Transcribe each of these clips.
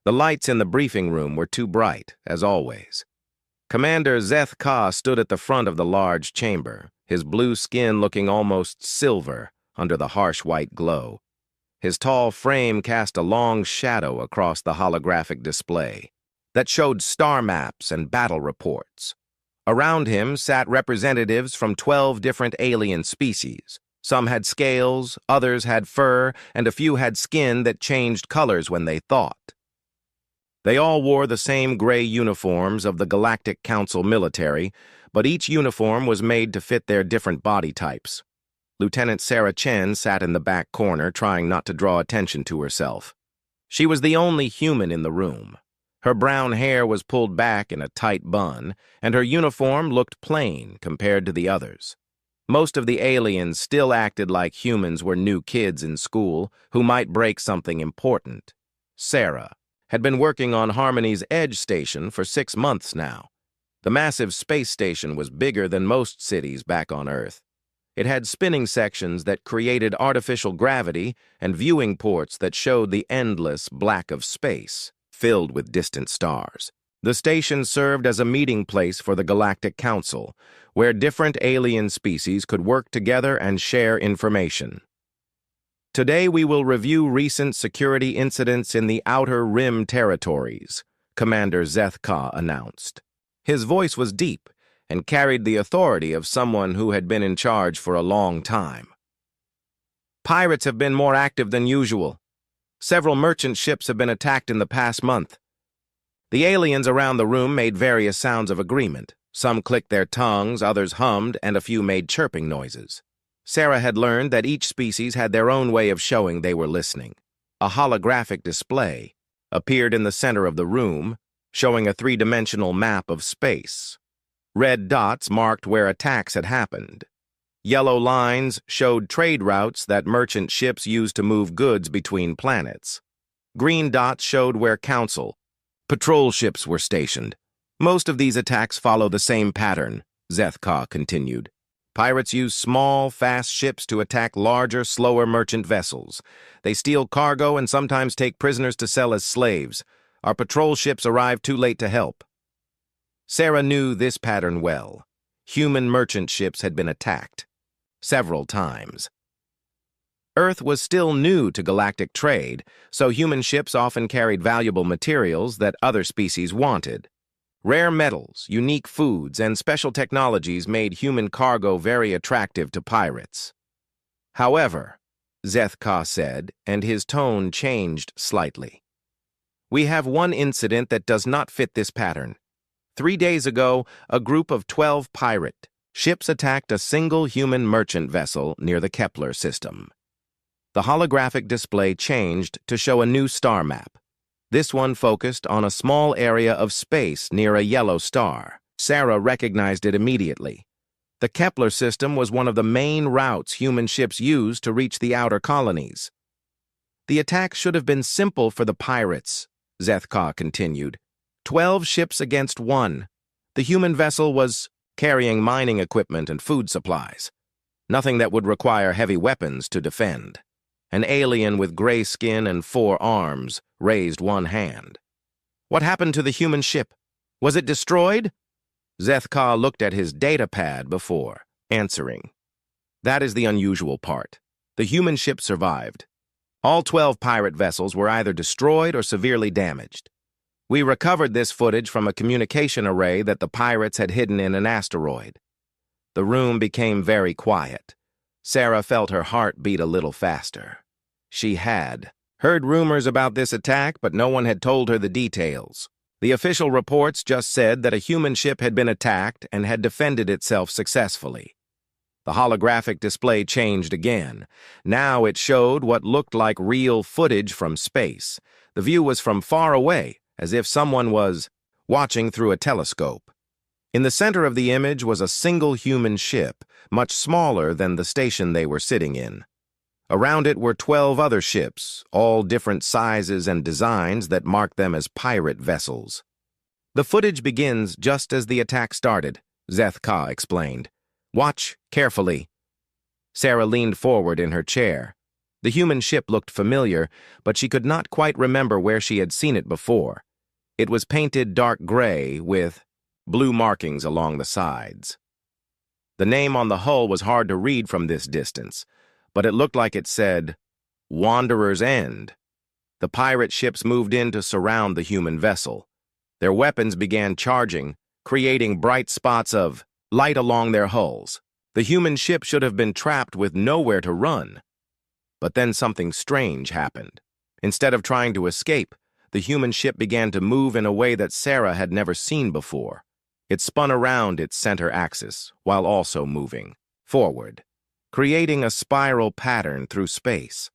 The lights in the briefing room were too bright, as always. Commander Zeth Ka stood at the front of the large chamber, his blue skin looking almost silver under the harsh white glow. His tall frame cast a long shadow across the holographic display that showed star maps and battle reports. Around him sat representatives from 12 different alien species. Some had scales, others had fur, and a few had skin that changed colors when they thought. They all wore the same gray uniforms of the Galactic Council military, but each uniform was made to fit their different body types. Lieutenant Sarah Chen sat in the back corner, trying not to draw attention to herself. She was the only human in the room. Her brown hair was pulled back in a tight bun, and her uniform looked plain compared to the others. Most of the aliens still acted like humans were new kids in school who might break something important. Sarah had been working on Harmony's Edge station for 6 months now. The massive space station was bigger than most cities back on Earth. It had spinning sections that created artificial gravity and viewing ports that showed the endless black of space, filled with distant stars. The station served as a meeting place for the Galactic Council, where different alien species could work together and share information. Today we will review recent security incidents in the Outer Rim territories, Commander Zeth Ka announced. His voice was deep and carried the authority of someone who had been in charge for a long time. Pirates have been more active than usual. Several merchant ships have been attacked in the past month. The aliens around the room made various sounds of agreement. Some clicked their tongues, others hummed, and a few made chirping noises. Sarah had learned that each species had their own way of showing they were listening. A holographic display appeared in the center of the room, showing a 3-dimensional map of space. Red dots marked where attacks had happened. Yellow lines showed trade routes that merchant ships used to move goods between planets. Green dots showed where Council patrol ships were stationed. Most of these attacks follow the same pattern, Zeth Ka continued. Pirates use small, fast ships to attack larger, slower merchant vessels. They steal cargo and sometimes take prisoners to sell as slaves. Our patrol ships arrive too late to help. Sarah knew this pattern well. Human merchant ships had been attacked several times. Earth was still new to galactic trade, so human ships often carried valuable materials that other species wanted. Rare metals, unique foods, and special technologies made human cargo very attractive to pirates. However, Zeth Ka said, and his tone changed slightly, we have one incident that does not fit this pattern. 3 days ago, a group of 12 pirate ships attacked a single human merchant vessel near the Kepler system. The holographic display changed to show a new star map. This one focused on a small area of space near a yellow star. Sarah recognized it immediately. The Kepler system was one of the main routes human ships used to reach the outer colonies. The attack should have been simple for the pirates, Zeth Ka continued. 12 ships against 1. The human vessel was carrying mining equipment and food supplies. Nothing that would require heavy weapons to defend. An alien with gray skin and 4 arms raised one hand. What happened to the human ship? Was it destroyed? Zeth Ka looked at his data pad before answering. That is the unusual part. The human ship survived. All 12 pirate vessels were either destroyed or severely damaged. We recovered this footage from a communication array that the pirates had hidden in an asteroid. The room became very quiet. Sarah felt her heart beat a little faster. She had heard rumors about this attack, but no one had told her the details. The official reports just said that a human ship had been attacked and had defended itself successfully. The holographic display changed again. Now it showed what looked like real footage from space. The view was from far away, as if someone was watching through a telescope. In the center of the image was a single human ship, much smaller than the station they were sitting in. Around it were 12 other ships, all different sizes and designs that marked them as pirate vessels. The footage begins just as the attack started, Zeth Ka explained. Watch carefully. Sarah leaned forward in her chair. The human ship looked familiar, but she could not quite remember where she had seen it before. It was painted dark gray with blue markings along the sides. The name on the hull was hard to read from this distance, but it looked like it said, Wanderer's End. The pirate ships moved in to surround the human vessel. Their weapons began charging, creating bright spots of light along their hulls. The human ship should have been trapped with nowhere to run. But then something strange happened. Instead of trying to escape, the human ship began to move in a way that Sarah had never seen before. It spun around its center axis while also moving forward, creating a spiral pattern through space.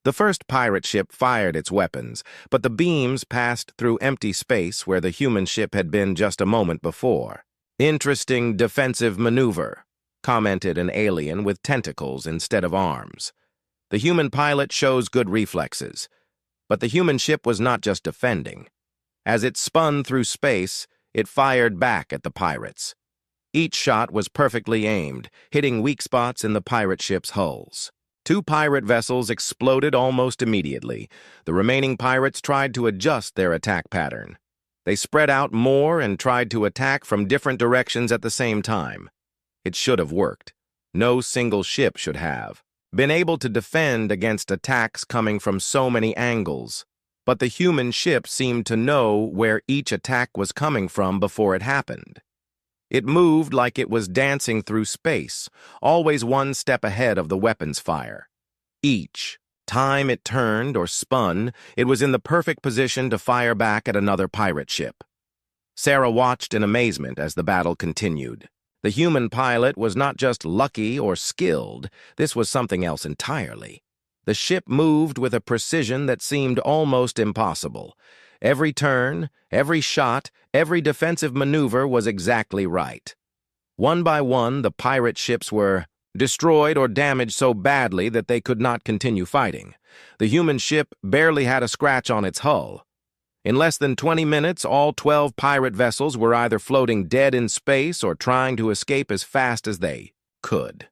The first pirate ship fired its weapons, but the beams passed through empty space where the human ship had been just a moment before. "Interesting defensive maneuver," commented an alien with tentacles instead of arms. "The human pilot shows good reflexes." But the human ship was not just defending. As it spun through space, it fired back at the pirates. Each shot was perfectly aimed, hitting weak spots in the pirate ship's hulls. 2 pirate vessels exploded almost immediately. The remaining pirates tried to adjust their attack pattern. They spread out more and tried to attack from different directions at the same time. It should have worked. No single ship should have been able to defend against attacks coming from so many angles. But the human ship seemed to know where each attack was coming from before it happened. It moved like it was dancing through space, always one step ahead of the weapons fire. Each time it turned or spun, it was in the perfect position to fire back at another pirate ship. Sarah watched in amazement as the battle continued. The human pilot was not just lucky or skilled, this was something else entirely. The ship moved with a precision that seemed almost impossible. Every turn, every shot, every defensive maneuver was exactly right. One by one, the pirate ships were destroyed or damaged so badly that they could not continue fighting. The human ship barely had a scratch on its hull. In less than 20 minutes, all 12 pirate vessels were either floating dead in space or trying to escape as fast as they could.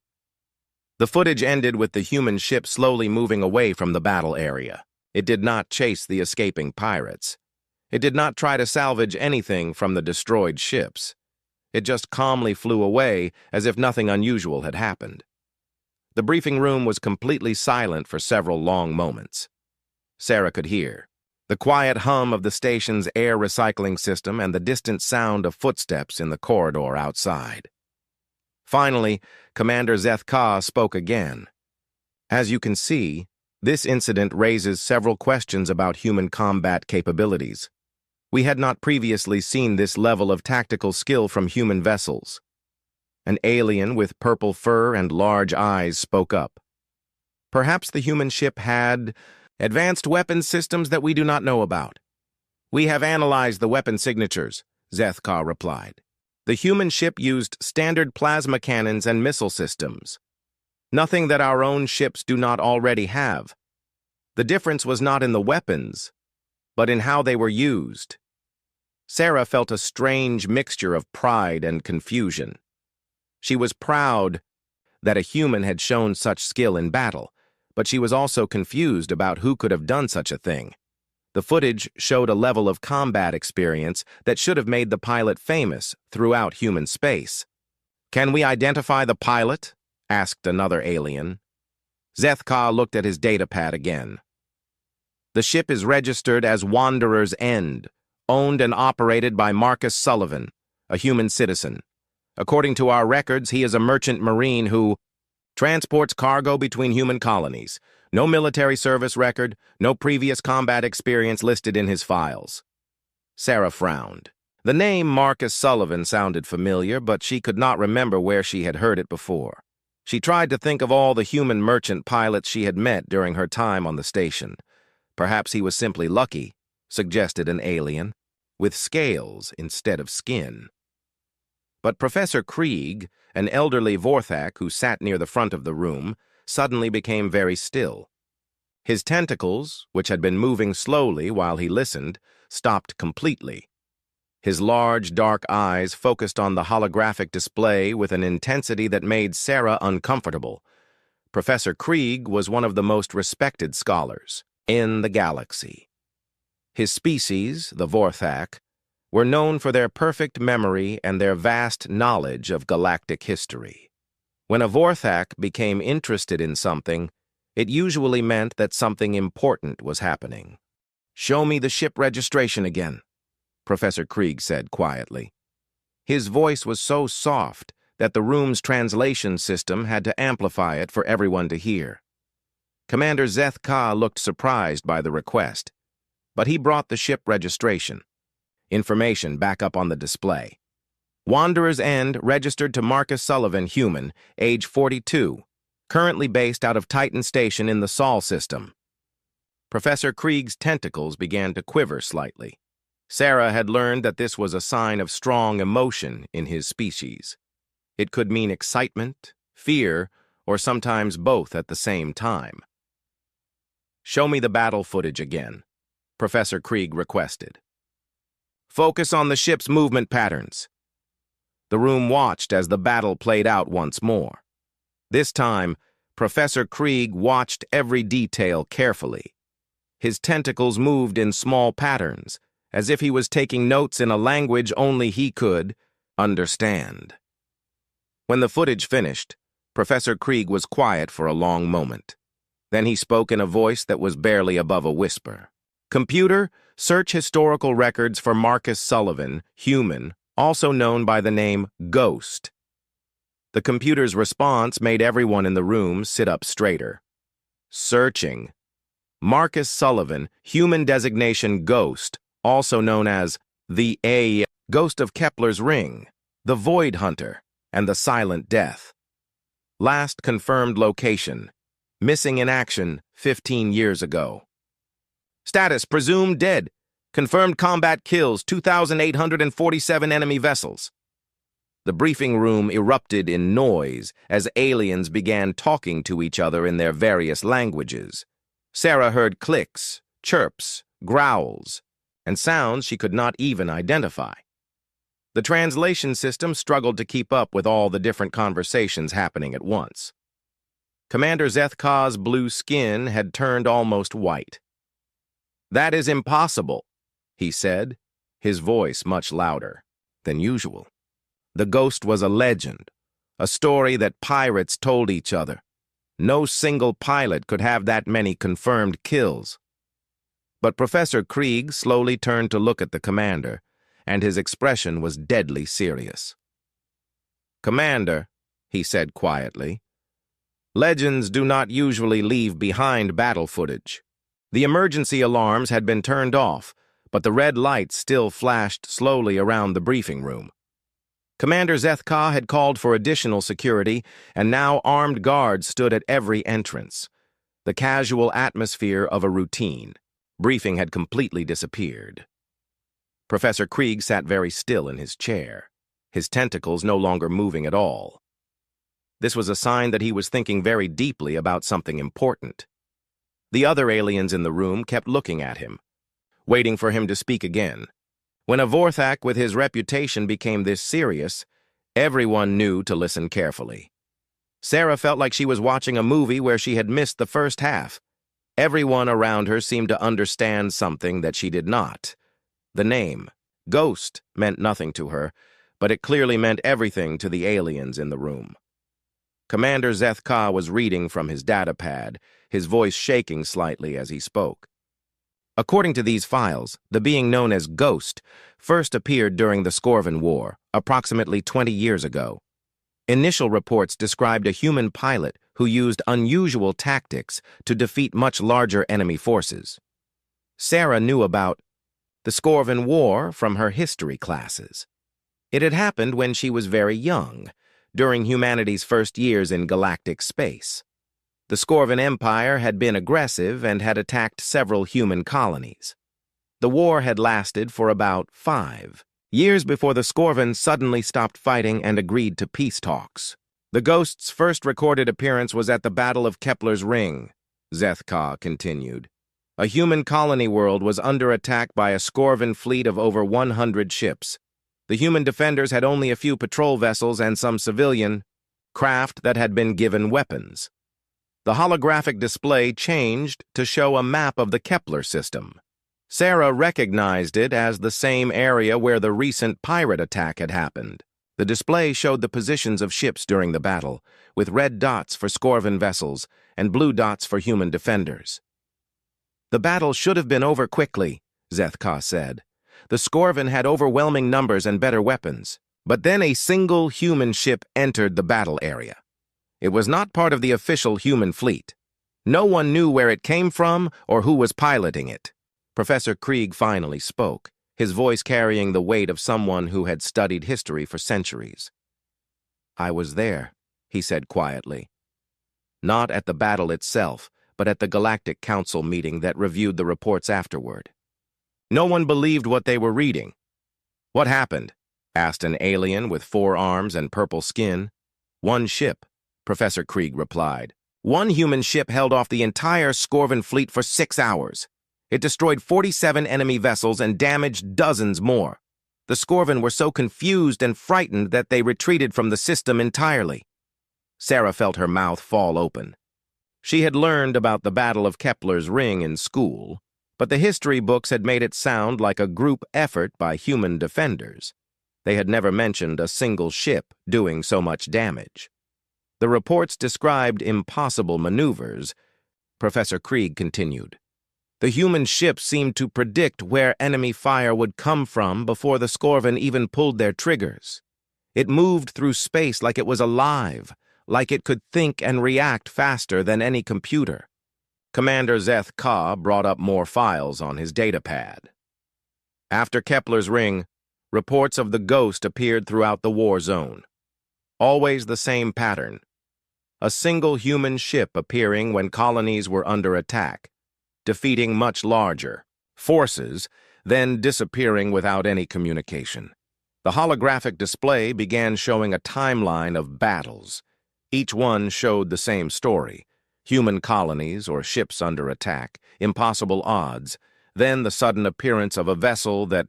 The footage ended with the human ship slowly moving away from the battle area. It did not chase the escaping pirates. It did not try to salvage anything from the destroyed ships. It just calmly flew away as if nothing unusual had happened. The briefing room was completely silent for several long moments. Sarah could hear the quiet hum of the station's air recycling system and the distant sound of footsteps in the corridor outside. Finally, Commander Zeth-Ka spoke again. "As you can see, this incident raises several questions about human combat capabilities. We had not previously seen this level of tactical skill from human vessels." An alien with purple fur and large eyes spoke up. "Perhaps the human ship had advanced weapon systems that we do not know about." "We have analyzed the weapon signatures," Zeth-Ka replied. "The human ship used standard plasma cannons and missile systems. Nothing that our own ships do not already have. The difference was not in the weapons, but in how they were used." Sarah felt a strange mixture of pride and confusion. She was proud that a human had shown such skill in battle, but she was also confused about who could have done such a thing. The footage showed a level of combat experience that should have made the pilot famous throughout human space. "Can we identify the pilot?" asked another alien. Zeth-Ka looked at his datapad again. "The ship is registered as Wanderer's End, owned and operated by Marcus Sullivan, a human citizen. According to our records, he is a merchant marine who transports cargo between human colonies. No military service record, no previous combat experience listed in his files." Sarah frowned. The name Marcus Sullivan sounded familiar, but she could not remember where she had heard it before. She tried to think of all the human merchant pilots she had met during her time on the station. Perhaps he was simply lucky, suggested an alien, with scales instead of skin. But Professor Krieg, an elderly Vorthak who sat near the front of the room, suddenly became very still. His tentacles, which had been moving slowly while he listened, stopped completely. His large, dark eyes focused on the holographic display with an intensity that made Sarah uncomfortable. Professor Krieg was one of the most respected scholars in the galaxy. His species, the Vorthak, were known for their perfect memory and their vast knowledge of galactic history. When a Vorthak became interested in something, it usually meant that something important was happening. "Show me the ship registration again," Professor Krieg said quietly. His voice was so soft that the room's translation system had to amplify it for everyone to hear. Commander Zeth Ka looked surprised by the request, but he brought the ship registration. Information back up on the display. Wanderer's End registered to Marcus Sullivan, human, age 42, currently based out of Titan Station in the Sol system. Professor Krieg's tentacles began to quiver slightly. Sarah had learned that this was a sign of strong emotion in his species. It could mean excitement, fear, or sometimes both at the same time. "Show me the battle footage again," Professor Krieg requested. "Focus on the ship's movement patterns." The room watched as the battle played out once more. This time, Professor Krieg watched every detail carefully. His tentacles moved in small patterns, as if he was taking notes in a language only he could understand. When the footage finished, Professor Krieg was quiet for a long moment. Then he spoke in a voice that was barely above a whisper. "Computer, search historical records for Marcus Sullivan, human, also known by the name Ghost." The computer's response made everyone in the room sit up straighter. Searching. Marcus Sullivan, human designation Ghost, also known as the Ghost of Kepler's Ring, the Void Hunter, and the Silent Death. Last confirmed location. Missing in action 15 years ago. Status presumed dead. Confirmed combat kills 2,847 enemy vessels. The briefing room erupted in noise as aliens began talking to each other in their various languages. Sarah heard clicks, chirps, growls, and sounds she could not even identify. The translation system struggled to keep up with all the different conversations happening at once. Commander Zeth Ka's blue skin had turned almost white. "That is impossible," he said, his voice much louder than usual. The Ghost was a legend, a story that pirates told each other. No single pilot could have that many confirmed kills. But Professor Krieg slowly turned to look at the commander, and his expression was deadly serious. "Commander," he said quietly, "legends do not usually leave behind battle footage." The emergency alarms had been turned off, but the red lights still flashed slowly around the briefing room. Commander Zeth Ka had called for additional security, and now armed guards stood at every entrance. The casual atmosphere of a routine. Briefing had completely disappeared. Professor Krieg sat very still in his chair, his tentacles no longer moving at all. This was a sign that he was thinking very deeply about something important. The other aliens in the room kept looking at him, waiting for him to speak again. When a Vorthak with his reputation became this serious, everyone knew to listen carefully. Sarah felt like she was watching a movie where she had missed the first half. Everyone around her seemed to understand something that she did not. The name, Ghost, meant nothing to her, but it clearly meant everything to the aliens in the room. Commander Zeth Ka was reading from his datapad, his voice shaking slightly as he spoke. According to these files, the being known as Ghost first appeared during the Scorvan War, approximately 20 years ago. Initial reports described a human pilot who used unusual tactics to defeat much larger enemy forces. Sarah knew about the Scorvan War from her history classes. It had happened when she was very young, during humanity's first years in galactic space. The Scorvan Empire had been aggressive and had attacked several human colonies. The war had lasted for about 5 years before the Scorvan suddenly stopped fighting and agreed to peace talks. The Ghost's first recorded appearance was at the Battle of Kepler's Ring, Zeth Ka continued. A human colony world was under attack by a Scorvan fleet of over 100 ships. The human defenders had only a few patrol vessels and some civilian craft that had been given weapons. The holographic display changed to show a map of the Kepler system. Sarah recognized it as the same area where the recent pirate attack had happened. The display showed the positions of ships during the battle, with red dots for Scorvan vessels and blue dots for human defenders. "The battle should have been over quickly," Zeth-Ka said. "The Scorvan had overwhelming numbers and better weapons. But then a single human ship entered the battle area. It was not part of the official human fleet. No one knew where it came from or who was piloting it." Professor Krieg finally spoke, his voice carrying the weight of someone who had studied history for centuries. "I was there," he said quietly. "Not at the battle itself, but at the Galactic Council meeting that reviewed the reports afterward. No one believed what they were reading." "What happened?" asked an alien with 4 arms and purple skin. "One ship," Professor Krieg replied. "One human ship held off the entire Scorvan fleet for 6 hours. It destroyed 47 enemy vessels and damaged dozens more. The Scorvan were so confused and frightened that they retreated from the system entirely." Sarah felt her mouth fall open. She had learned about the Battle of Kepler's Ring in school, but the history books had made it sound like a group effort by human defenders. They had never mentioned a single ship doing so much damage. The reports described impossible maneuvers. Professor Krieg continued. "The human ships seemed to predict where enemy fire would come from before the Scorvan even pulled their triggers. It moved through space like it was alive, like it could think and react faster than any computer." Commander Zeth-Ka brought up more files on his datapad. After Kepler's Ring, reports of the Ghost appeared throughout the war zone. Always the same pattern. A single human ship appearing when colonies were under attack, defeating much larger forces, then disappearing without any communication. The holographic display began showing a timeline of battles. Each one showed the same story: human colonies or ships under attack, impossible odds, then the sudden appearance of a vessel that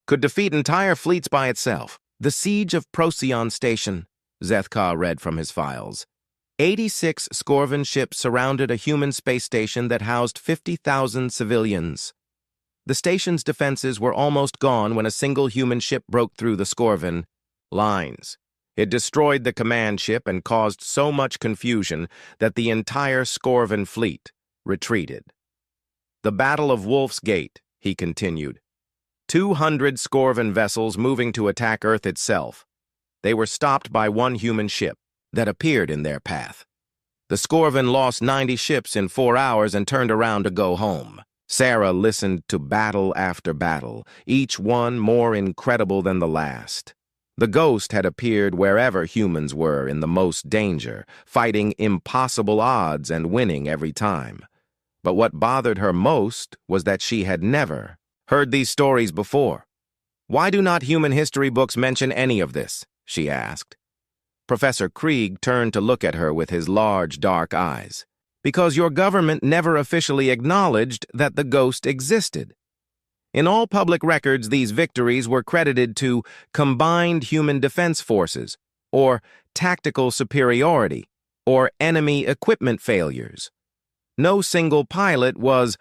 could defeat entire fleets by itself. "The siege of Procyon Station," Zeth-Ka read from his files. 86 Scorvan ships surrounded a human space station that housed 50,000 civilians. The station's defenses were almost gone when a single human ship broke through the Scorvan lines. It destroyed the command ship and caused so much confusion that the entire Scorvan fleet retreated. "The Battle of Wolf's Gate," he continued. 200 Scorvan vessels moving to attack Earth itself. They were stopped by one human ship that appeared in their path. The Scorvan lost 90 ships in 4 hours and turned around to go home. Sarah listened to battle after battle, each one more incredible than the last. The Ghost had appeared wherever humans were in the most danger, fighting impossible odds and winning every time. But what bothered her most was that she had never heard these stories before. "Why do not human history books mention any of this?" she asked. Professor Krieg turned to look at her with his large, dark eyes. "Because your government never officially acknowledged that the Ghost existed. In all public records, these victories were credited to combined human defense forces, or tactical superiority, or enemy equipment failures. No single pilot was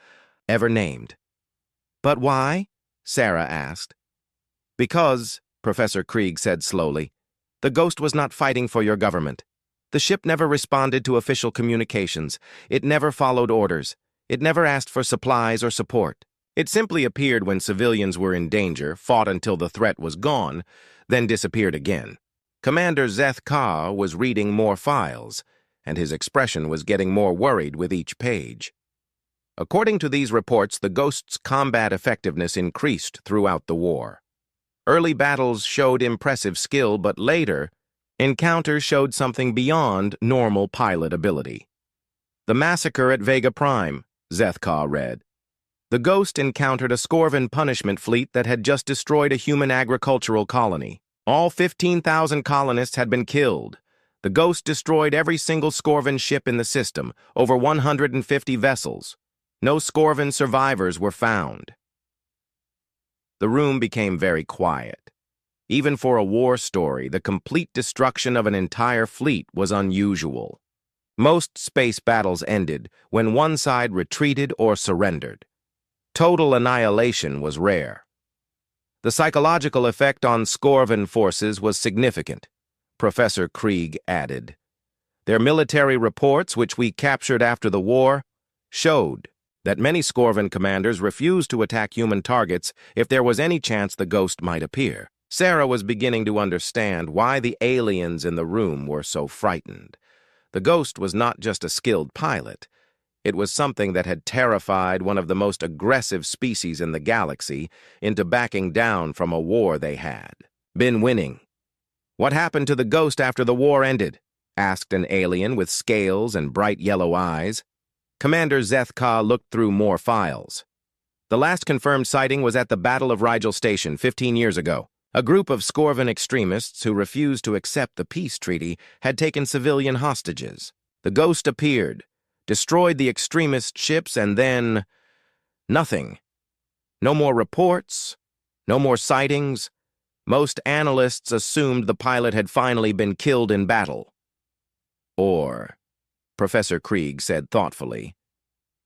ever named." "But why?" Sarah asked. "Because," Professor Krieg said slowly, "the Ghost was not fighting for your government. The ship never responded to official communications. It never followed orders. It never asked for supplies or support. It simply appeared when civilians were in danger, fought until the threat was gone, then disappeared again." Commander Zeth-Ka was reading more files, and his expression was getting more worried with each page. According to these reports, the Ghost's combat effectiveness increased throughout the war. Early battles showed impressive skill, but later, encounters showed something beyond normal pilot ability. "The massacre at Vega Prime," Zeth-Ka read. "The Ghost encountered a Scorvan punishment fleet that had just destroyed a human agricultural colony. All 15,000 colonists had been killed. The Ghost destroyed every single Scorvan ship in the system, over 150 vessels. No Scorvan survivors were found." The room became very quiet. Even for a war story, the complete destruction of an entire fleet was unusual. Most space battles ended when one side retreated or surrendered. Total annihilation was rare. The psychological effect on Scorvan forces was significant, Professor Krieg added. Their military reports, which we captured after the war, showed that many Scorvan commanders refused to attack human targets if there was any chance the ghost might appear. Sarah was beginning to understand why the aliens in the room were so frightened. The ghost was not just a skilled pilot. It was something that had terrified one of the most aggressive species in the galaxy into backing down from a war they had been winning. "What happened to the ghost after the war ended?" asked an alien with scales and bright yellow eyes. Commander Zeth-Ka looked through more files. The last confirmed sighting was at the Battle of Rigel Station 15 years ago. A group of Scorvan extremists who refused to accept the peace treaty had taken civilian hostages. The ghost appeared, destroyed the extremist ships, and then nothing. No more reports, no more sightings. Most analysts assumed the pilot had finally been killed in battle. Or, Professor Krieg said thoughtfully,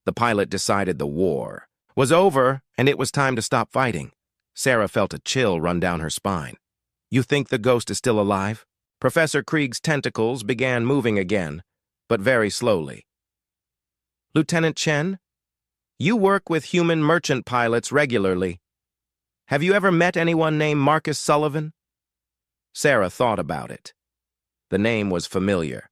the pilot decided the war was over and it was time to stop fighting. Sarah felt a chill run down her spine. "You think the ghost is still alive?" Professor Krieg's tentacles began moving again, but very slowly. "Lieutenant Chen, you work with human merchant pilots regularly. Have you ever met anyone named Marcus Sullivan?" Sarah thought about it. The name was familiar,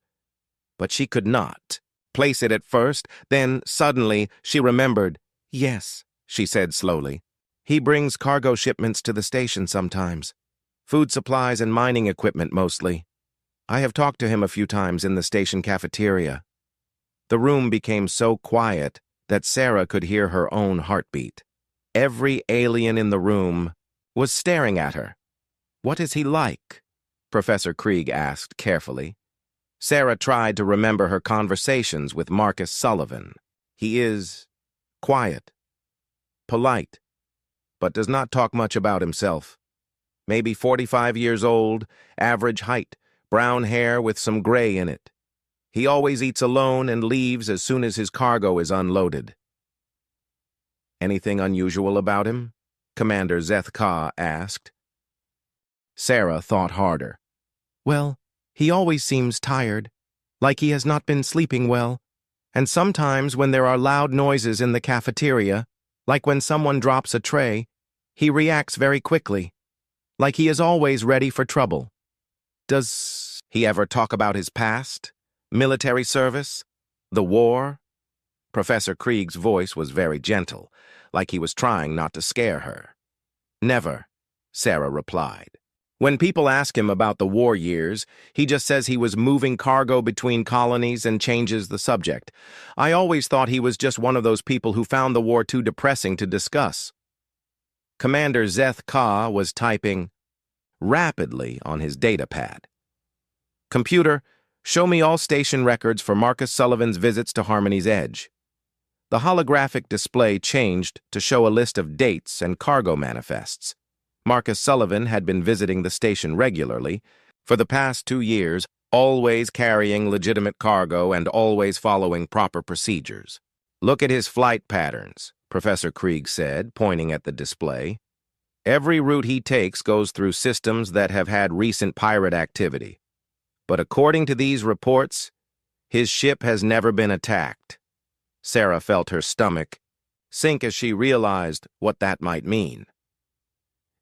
but she could not place it at first. Then, suddenly, she remembered. "Yes," she said slowly. "He brings cargo shipments to the station sometimes. Food supplies and mining equipment mostly. I have talked to him a few times in the station cafeteria." The room became so quiet that Sarah could hear her own heartbeat. Every alien in the room was staring at her. "What is he like?" Professor Krieg asked carefully. Sarah tried to remember her conversations with Marcus Sullivan. "He is quiet, polite, but does not talk much about himself. Maybe 45 years old, average height, brown hair with some gray in it. He always eats alone and leaves as soon as his cargo is unloaded." "Anything unusual about him?" Commander Zeth-Ka asked. Sarah thought harder. "Well, he always seems tired, like he has not been sleeping well, and sometimes when there are loud noises in the cafeteria, like when someone drops a tray, he reacts very quickly, like he is always ready for trouble." "Does he ever talk about his past? Military service? The war?" Professor Krieg's voice was very gentle, like he was trying not to scare her. "Never," Sarah replied. "When people ask him about the war years, he just says he was moving cargo between colonies and changes the subject. I always thought he was just one of those people who found the war too depressing to discuss." Commander Zeth-Ka was typing rapidly on his datapad. "Computer, show me all station records for Marcus Sullivan's visits to Harmony's Edge." The holographic display changed to show a list of dates and cargo manifests. Marcus Sullivan had been visiting the station regularly for the past 2 years, always carrying legitimate cargo and always following proper procedures. "Look at his flight patterns," Professor Krieg said, pointing at the display. "Every route he takes goes through systems that have had recent pirate activity. But according to these reports, his ship has never been attacked." Sarah felt her stomach sink as she realized what that might mean.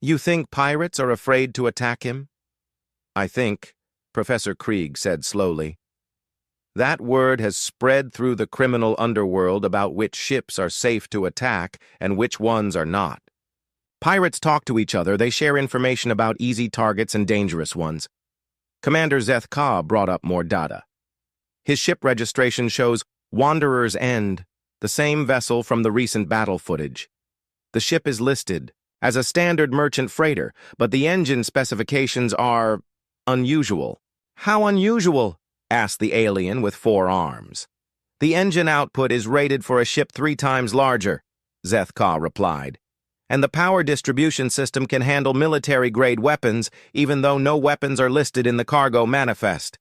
"You think pirates are afraid to attack him?" "I think," Professor Krieg said slowly, "that word has spread through the criminal underworld about which ships are safe to attack and which ones are not. Pirates talk to each other, they share information about easy targets and dangerous ones." Commander Zeth-Ka brought up more data. His ship registration shows Wanderer's End, the same vessel from the recent battle footage. The ship is listed as a standard merchant freighter, but the engine specifications are unusual. "How unusual?" asked the alien with 4 arms. "The engine output is rated for a ship 3 times larger," Zeth-Ka replied. "And the power distribution system can handle military-grade weapons, even though no weapons are listed in the cargo manifest."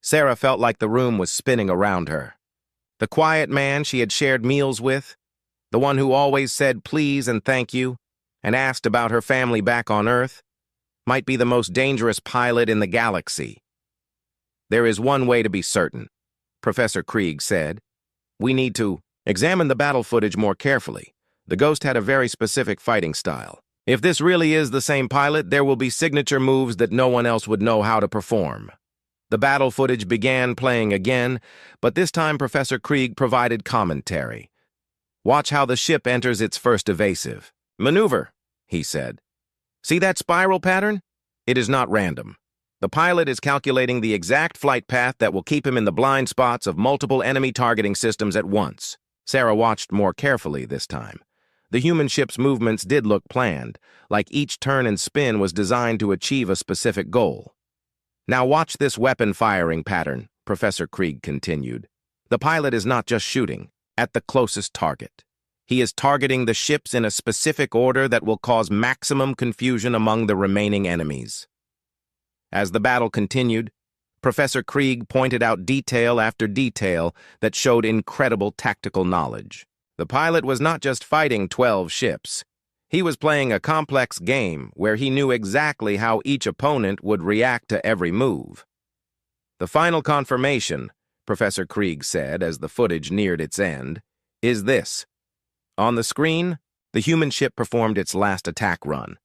Sarah felt like the room was spinning around her. The quiet man she had shared meals with, the one who always said please and thank you, and asked about her family back on Earth, might be the most dangerous pilot in the galaxy. "There is one way to be certain," Professor Krieg said. "We need to examine the battle footage more carefully. The Ghost had a very specific fighting style. If this really is the same pilot, there will be signature moves that no one else would know how to perform." The battle footage began playing again, but this time Professor Krieg provided commentary. "Watch how the ship enters its first evasive maneuver," he said. "See that spiral pattern? It is not random. The pilot is calculating the exact flight path that will keep him in the blind spots of multiple enemy targeting systems at once." Sarah watched more carefully this time. The human ship's movements did look planned, like each turn and spin was designed to achieve a specific goal. "Now watch this weapon firing pattern," Professor Krieg continued. "The pilot is not just shooting at the closest target. He is targeting the ships in a specific order that will cause maximum confusion among the remaining enemies." As the battle continued, Professor Krieg pointed out detail after detail that showed incredible tactical knowledge. The pilot was not just fighting 12 ships. He was playing a complex game where he knew exactly how each opponent would react to every move. "The final confirmation," Professor Krieg said as the footage neared its end, "is this. On the screen, the human ship performed its last attack run.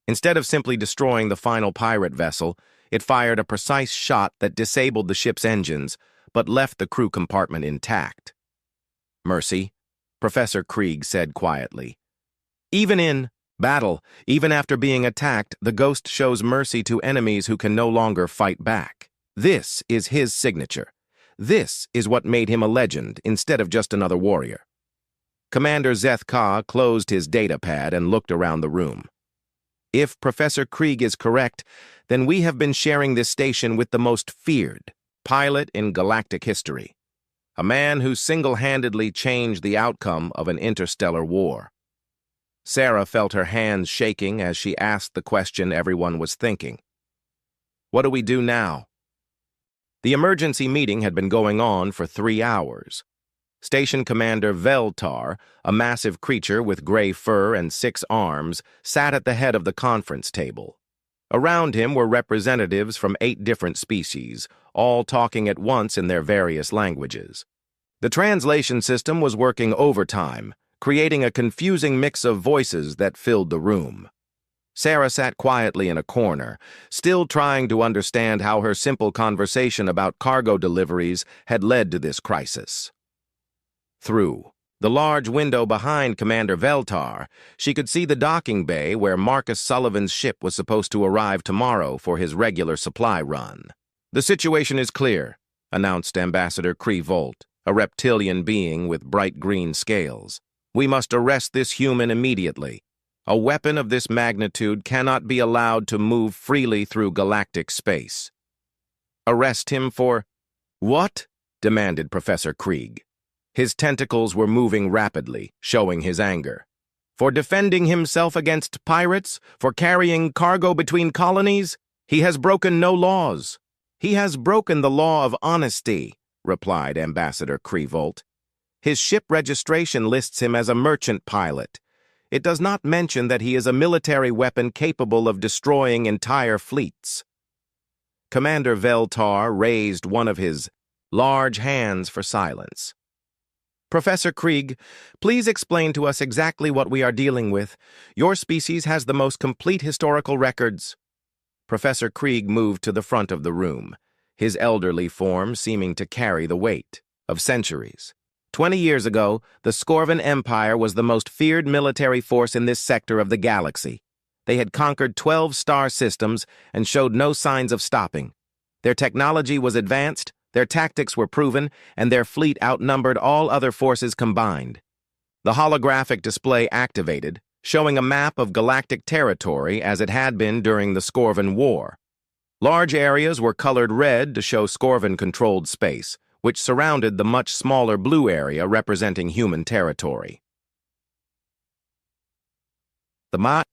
Instead of simply destroying the final pirate vessel, it fired a precise shot that disabled the ship's engines, but left the crew compartment intact." "Mercy," Professor Krieg said quietly. "Even in battle, even after being attacked, the Ghost shows mercy to enemies who can no longer fight back. This is his signature. This is what made him a legend instead of just another warrior." Commander Zeth Ka closed his data pad and looked around the room. "If Professor Krieg is correct, then we have been sharing this station with the most feared pilot in galactic history. A man who single-handedly changed the outcome of an interstellar war." Sarah felt her hands shaking as she asked the question everyone was thinking. "What do we do now?" The emergency meeting had been going on for 3 hours. Station Commander Veltar, a massive creature with gray fur and 6 arms, sat at the head of the conference table. Around him were representatives from 8 different species, all talking at once in their various languages. The translation system was working overtime, creating a confusing mix of voices that filled the room. Sarah sat quietly in a corner, still trying to understand how her simple conversation about cargo deliveries had led to this crisis. Through the large window behind Commander Veltar, she could see the docking bay where Marcus Sullivan's ship was supposed to arrive tomorrow for his regular supply run. "The situation is clear," announced Ambassador Krevolt, a reptilian being with bright green scales. "We must arrest this human immediately. A weapon of this magnitude cannot be allowed to move freely through galactic space." "Arrest him for what?" demanded Professor Krieg. His tentacles were moving rapidly, showing his anger. "For defending himself against pirates? For carrying cargo between colonies? He has broken no laws." "He has broken the law of honesty," replied Ambassador Krevolt. "His ship registration lists him as a merchant pilot. It does not mention that he is a military weapon capable of destroying entire fleets." Commander Veltar raised one of his large hands for silence. "Professor Krieg, please explain to us exactly what we are dealing with. Your species has the most complete historical records." Professor Krieg moved to the front of the room, his elderly form seeming to carry the weight of centuries. 20 years ago, the Scorvan Empire was the most feared military force in this sector of the galaxy. They had conquered 12 star systems and showed no signs of stopping. Their technology was advanced, their tactics were proven, and their fleet outnumbered all other forces combined. The holographic display activated, showing a map of galactic territory as it had been during the Scorvan War. Large areas were colored red to show Scorvan-controlled space, which surrounded the much smaller blue area representing human territory.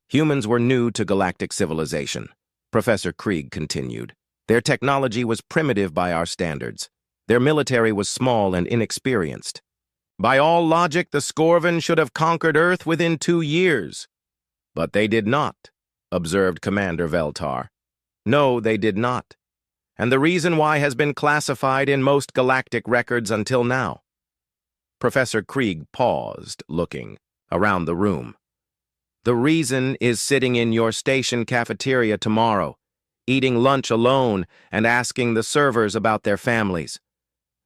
Humans were new to galactic civilization, Professor Krieg continued. Their technology was primitive by our standards. Their military was small and inexperienced. By all logic, the Scorvan should have conquered Earth within 2 years. But they did not, observed Commander Veltar. No, they did not. And the reason why has been classified in most galactic records until now. Professor Krieg paused, looking around the room. The reason is sitting in your station cafeteria tomorrow, eating lunch alone and asking the servers about their families.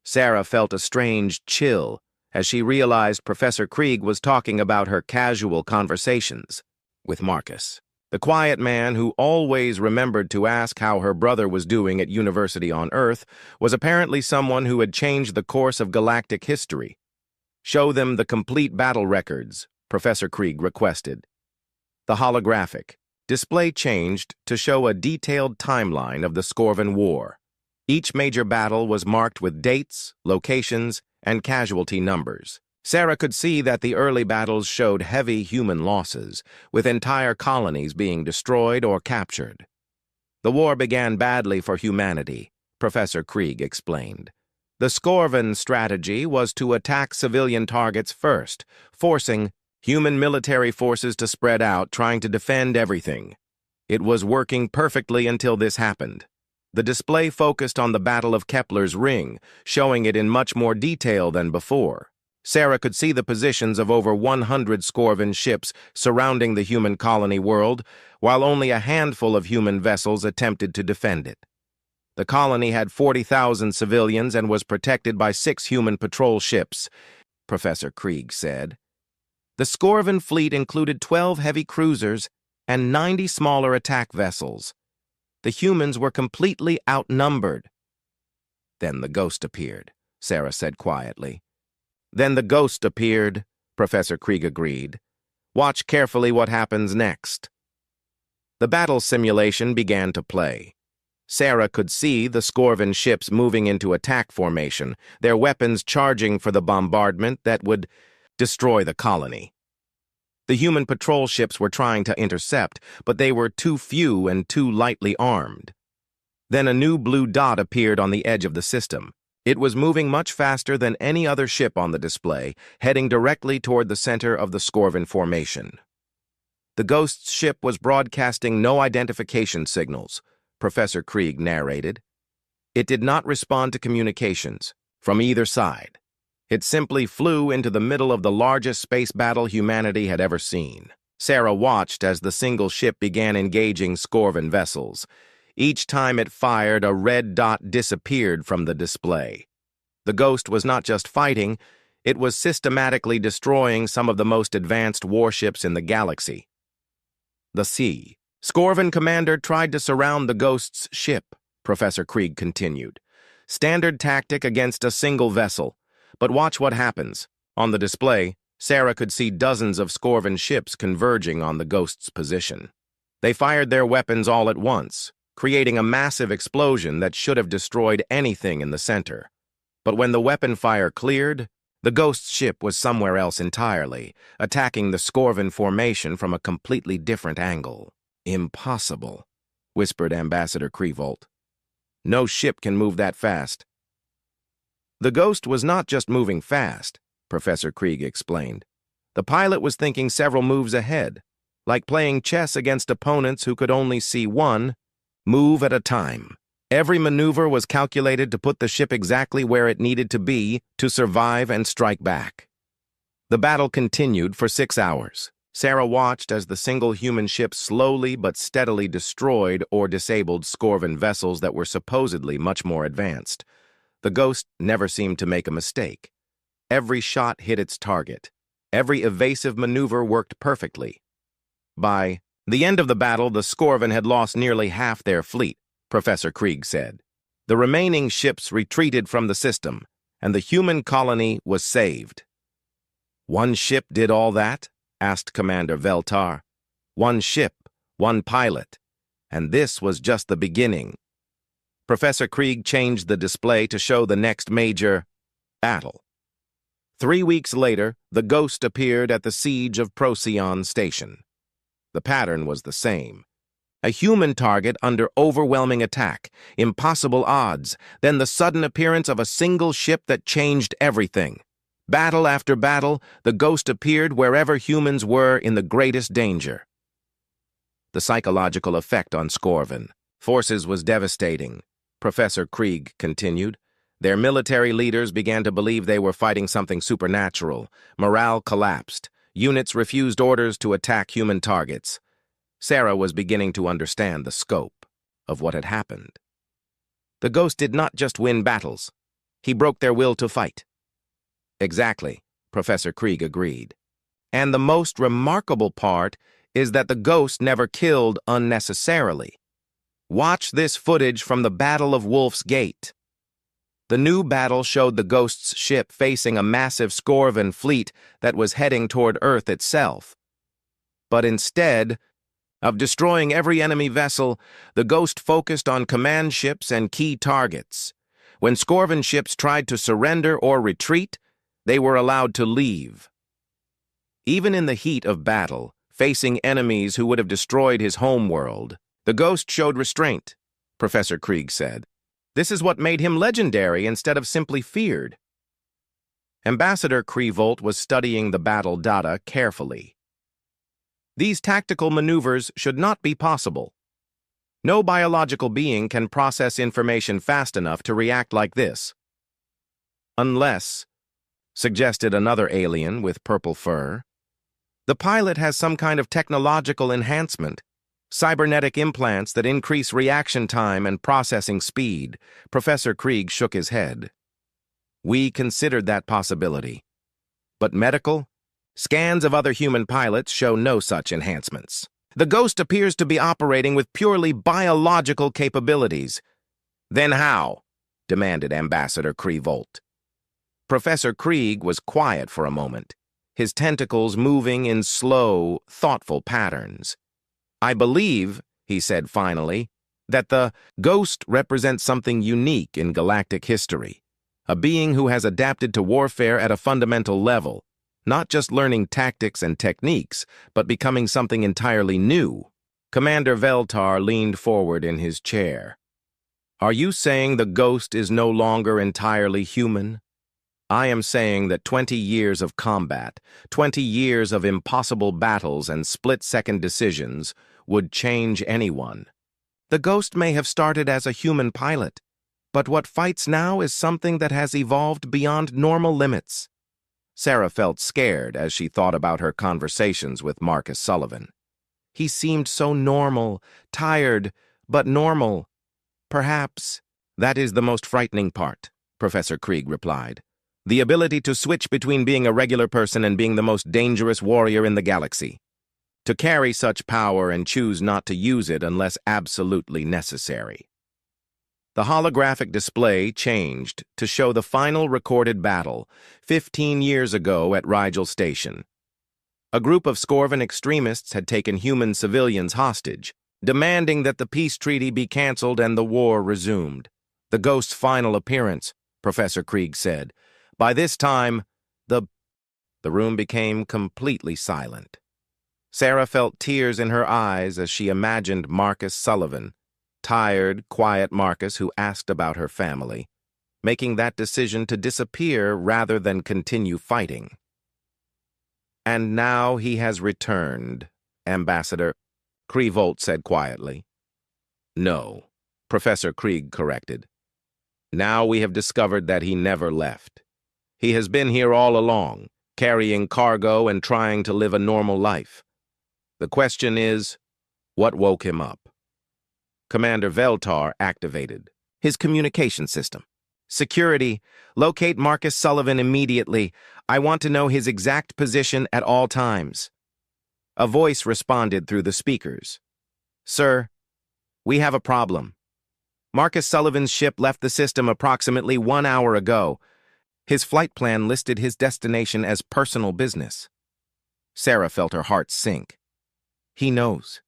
Sarah felt a strange chill as she realized Professor Krieg was talking about her casual conversations with Marcus, the quiet man who always remembered to ask how her brother was doing at University on Earth was apparently someone who had changed the course of galactic history. Show them the complete battle records, Professor Krieg requested. The holographic display changed to show a detailed timeline of the Scorvan War. Each major battle was marked with dates, locations, and casualty numbers. Sarah could see that the early battles showed heavy human losses, with entire colonies being destroyed or captured. The war began badly for humanity, Professor Krieg explained. The Scorvan strategy was to attack civilian targets first, forcing human military forces to spread out, trying to defend everything. It was working perfectly until this happened. The display focused on the Battle of Kepler's Ring, showing it in much more detail than before. Sarah could see the positions of over 100 Scorvan ships surrounding the human colony world, while only a handful of human vessels attempted to defend it. The colony had 40,000 civilians and was protected by 6 human patrol ships, Professor Krieg said. The Scorvan fleet included 12 heavy cruisers and 90 smaller attack vessels. The humans were completely outnumbered. Then the ghost appeared, Sarah said quietly. Then the ghost appeared, Professor Krieg agreed. Watch carefully what happens next. The battle simulation began to play. Sarah could see the Scorvan ships moving into attack formation, their weapons charging for the bombardment that would destroy the colony. The human patrol ships were trying to intercept, but they were too few and too lightly armed. Then a new blue dot appeared on the edge of the system. It was moving much faster than any other ship on the display, heading directly toward the center of the Scorvan formation. The Ghost's ship was broadcasting no identification signals, Professor Krieg narrated. It did not respond to communications from either side. It simply flew into the middle of the largest space battle humanity had ever seen. Sarah watched as the single ship began engaging Scorvan vessels. Each time it fired, a red dot disappeared from the display. The Ghost was not just fighting, it was systematically destroying some of the most advanced warships in the galaxy. The Scorvan commander tried to surround the Ghost's ship, Professor Krieg continued. Standard tactic against a single vessel. But watch what happens. On the display, Sarah could see dozens of Scorvan ships converging on the Ghost's position. They fired their weapons all at once, creating a massive explosion that should have destroyed anything in the center. But when the weapon fire cleared, the Ghost's ship was somewhere else entirely, attacking the Scorvan formation from a completely different angle. Impossible, whispered Ambassador Krevolt. No ship can move that fast. The Ghost was not just moving fast, Professor Krieg explained. The pilot was thinking several moves ahead, like playing chess against opponents who could only see one move at a time. Every maneuver was calculated to put the ship exactly where it needed to be to survive and strike back. The battle continued for 6 hours. Sarah watched as the single human ship slowly but steadily destroyed or disabled Scorvan vessels that were supposedly much more advanced. The Ghost never seemed to make a mistake. Every shot hit its target. Every evasive maneuver worked perfectly. By the end of the battle, the Scorvan had lost nearly half their fleet, Professor Krieg said. The remaining ships retreated from the system, and the human colony was saved. One ship did all that? Asked Commander Veltar. One ship, one pilot. And this was just the beginning. Professor Krieg changed the display to show the next major battle. 3 weeks later, the Ghost appeared at the siege of Procyon Station. The pattern was the same. A human target under overwhelming attack, impossible odds, then the sudden appearance of a single ship that changed everything. Battle after battle, the ghost appeared wherever humans were in the greatest danger. The psychological effect on Scorvin forces was devastating, Professor Krieg continued. Their military leaders began to believe they were fighting something supernatural. Morale collapsed. Units refused orders to attack human targets. Sarah was beginning to understand the scope of what had happened. The ghost did not just win battles. He broke their will to fight. Exactly, Professor Krieg agreed. And the most remarkable part is that the ghost never killed unnecessarily. Watch this footage from the Battle of Wolf's Gate. The new battle showed the ghost's ship facing a massive Scorvin fleet that was heading toward Earth itself. But instead of destroying every enemy vessel, the ghost focused on command ships and key targets. When Scorvin ships tried to surrender or retreat, they were allowed to leave. Even in the heat of battle, facing enemies who would have destroyed his homeworld, the ghost showed restraint, Professor Krieg said. This is what made him legendary instead of simply feared. Ambassador Krevolt was studying the battle data carefully. These tactical maneuvers should not be possible. No biological being can process information fast enough to react like this. Unless, suggested another alien with purple fur, the pilot has some kind of technological enhancement, cybernetic implants that increase reaction time and processing speed. Professor Krieg shook his head. We considered that possibility. But medical? Scans of other human pilots show no such enhancements. The ghost appears to be operating with purely biological capabilities. Then how? Demanded Ambassador Krevolt. Professor Krieg was quiet for a moment, his tentacles moving in slow, thoughtful patterns. I believe, he said finally, that the ghost represents something unique in galactic history, a being who has adapted to warfare at a fundamental level, not just learning tactics and techniques, but becoming something entirely new. Commander Veltar leaned forward in his chair. Are you saying the ghost is no longer entirely human? I am saying that 20 years of combat, 20 years of impossible battles and split-second decisions would change anyone. The ghost may have started as a human pilot, but what fights now is something that has evolved beyond normal limits. Sarah felt scared as she thought about her conversations with Marcus Sullivan. He seemed so normal, tired, but normal. Perhaps that is the most frightening part, Professor Krieg replied. The ability to switch between being a regular person and being the most dangerous warrior in the galaxy. To carry such power and choose not to use it unless absolutely necessary. The holographic display changed to show the final recorded battle 15 years ago at Rigel Station. A group of Scorvin extremists had taken human civilians hostage, demanding that the peace treaty be canceled and the war resumed. The ghost's final appearance, Professor Krieg said. By this time, the room became completely silent. Sarah felt tears in her eyes as she imagined Marcus Sullivan, tired, quiet Marcus who asked about her family, making that decision to disappear rather than continue fighting. And now he has returned, Ambassador Krevolt said quietly. No, Professor Krieg corrected. Now we have discovered that he never left. He has been here all along, carrying cargo and trying to live a normal life. The question is, what woke him up? Commander Veltar activated his communication system. Security, locate Marcus Sullivan immediately. I want to know his exact position at all times. A voice responded through the speakers. Sir, we have a problem. Marcus Sullivan's ship left the system approximately 1 hour ago. His flight plan listed his destination as personal business. Sarah felt her heart sink. He knows.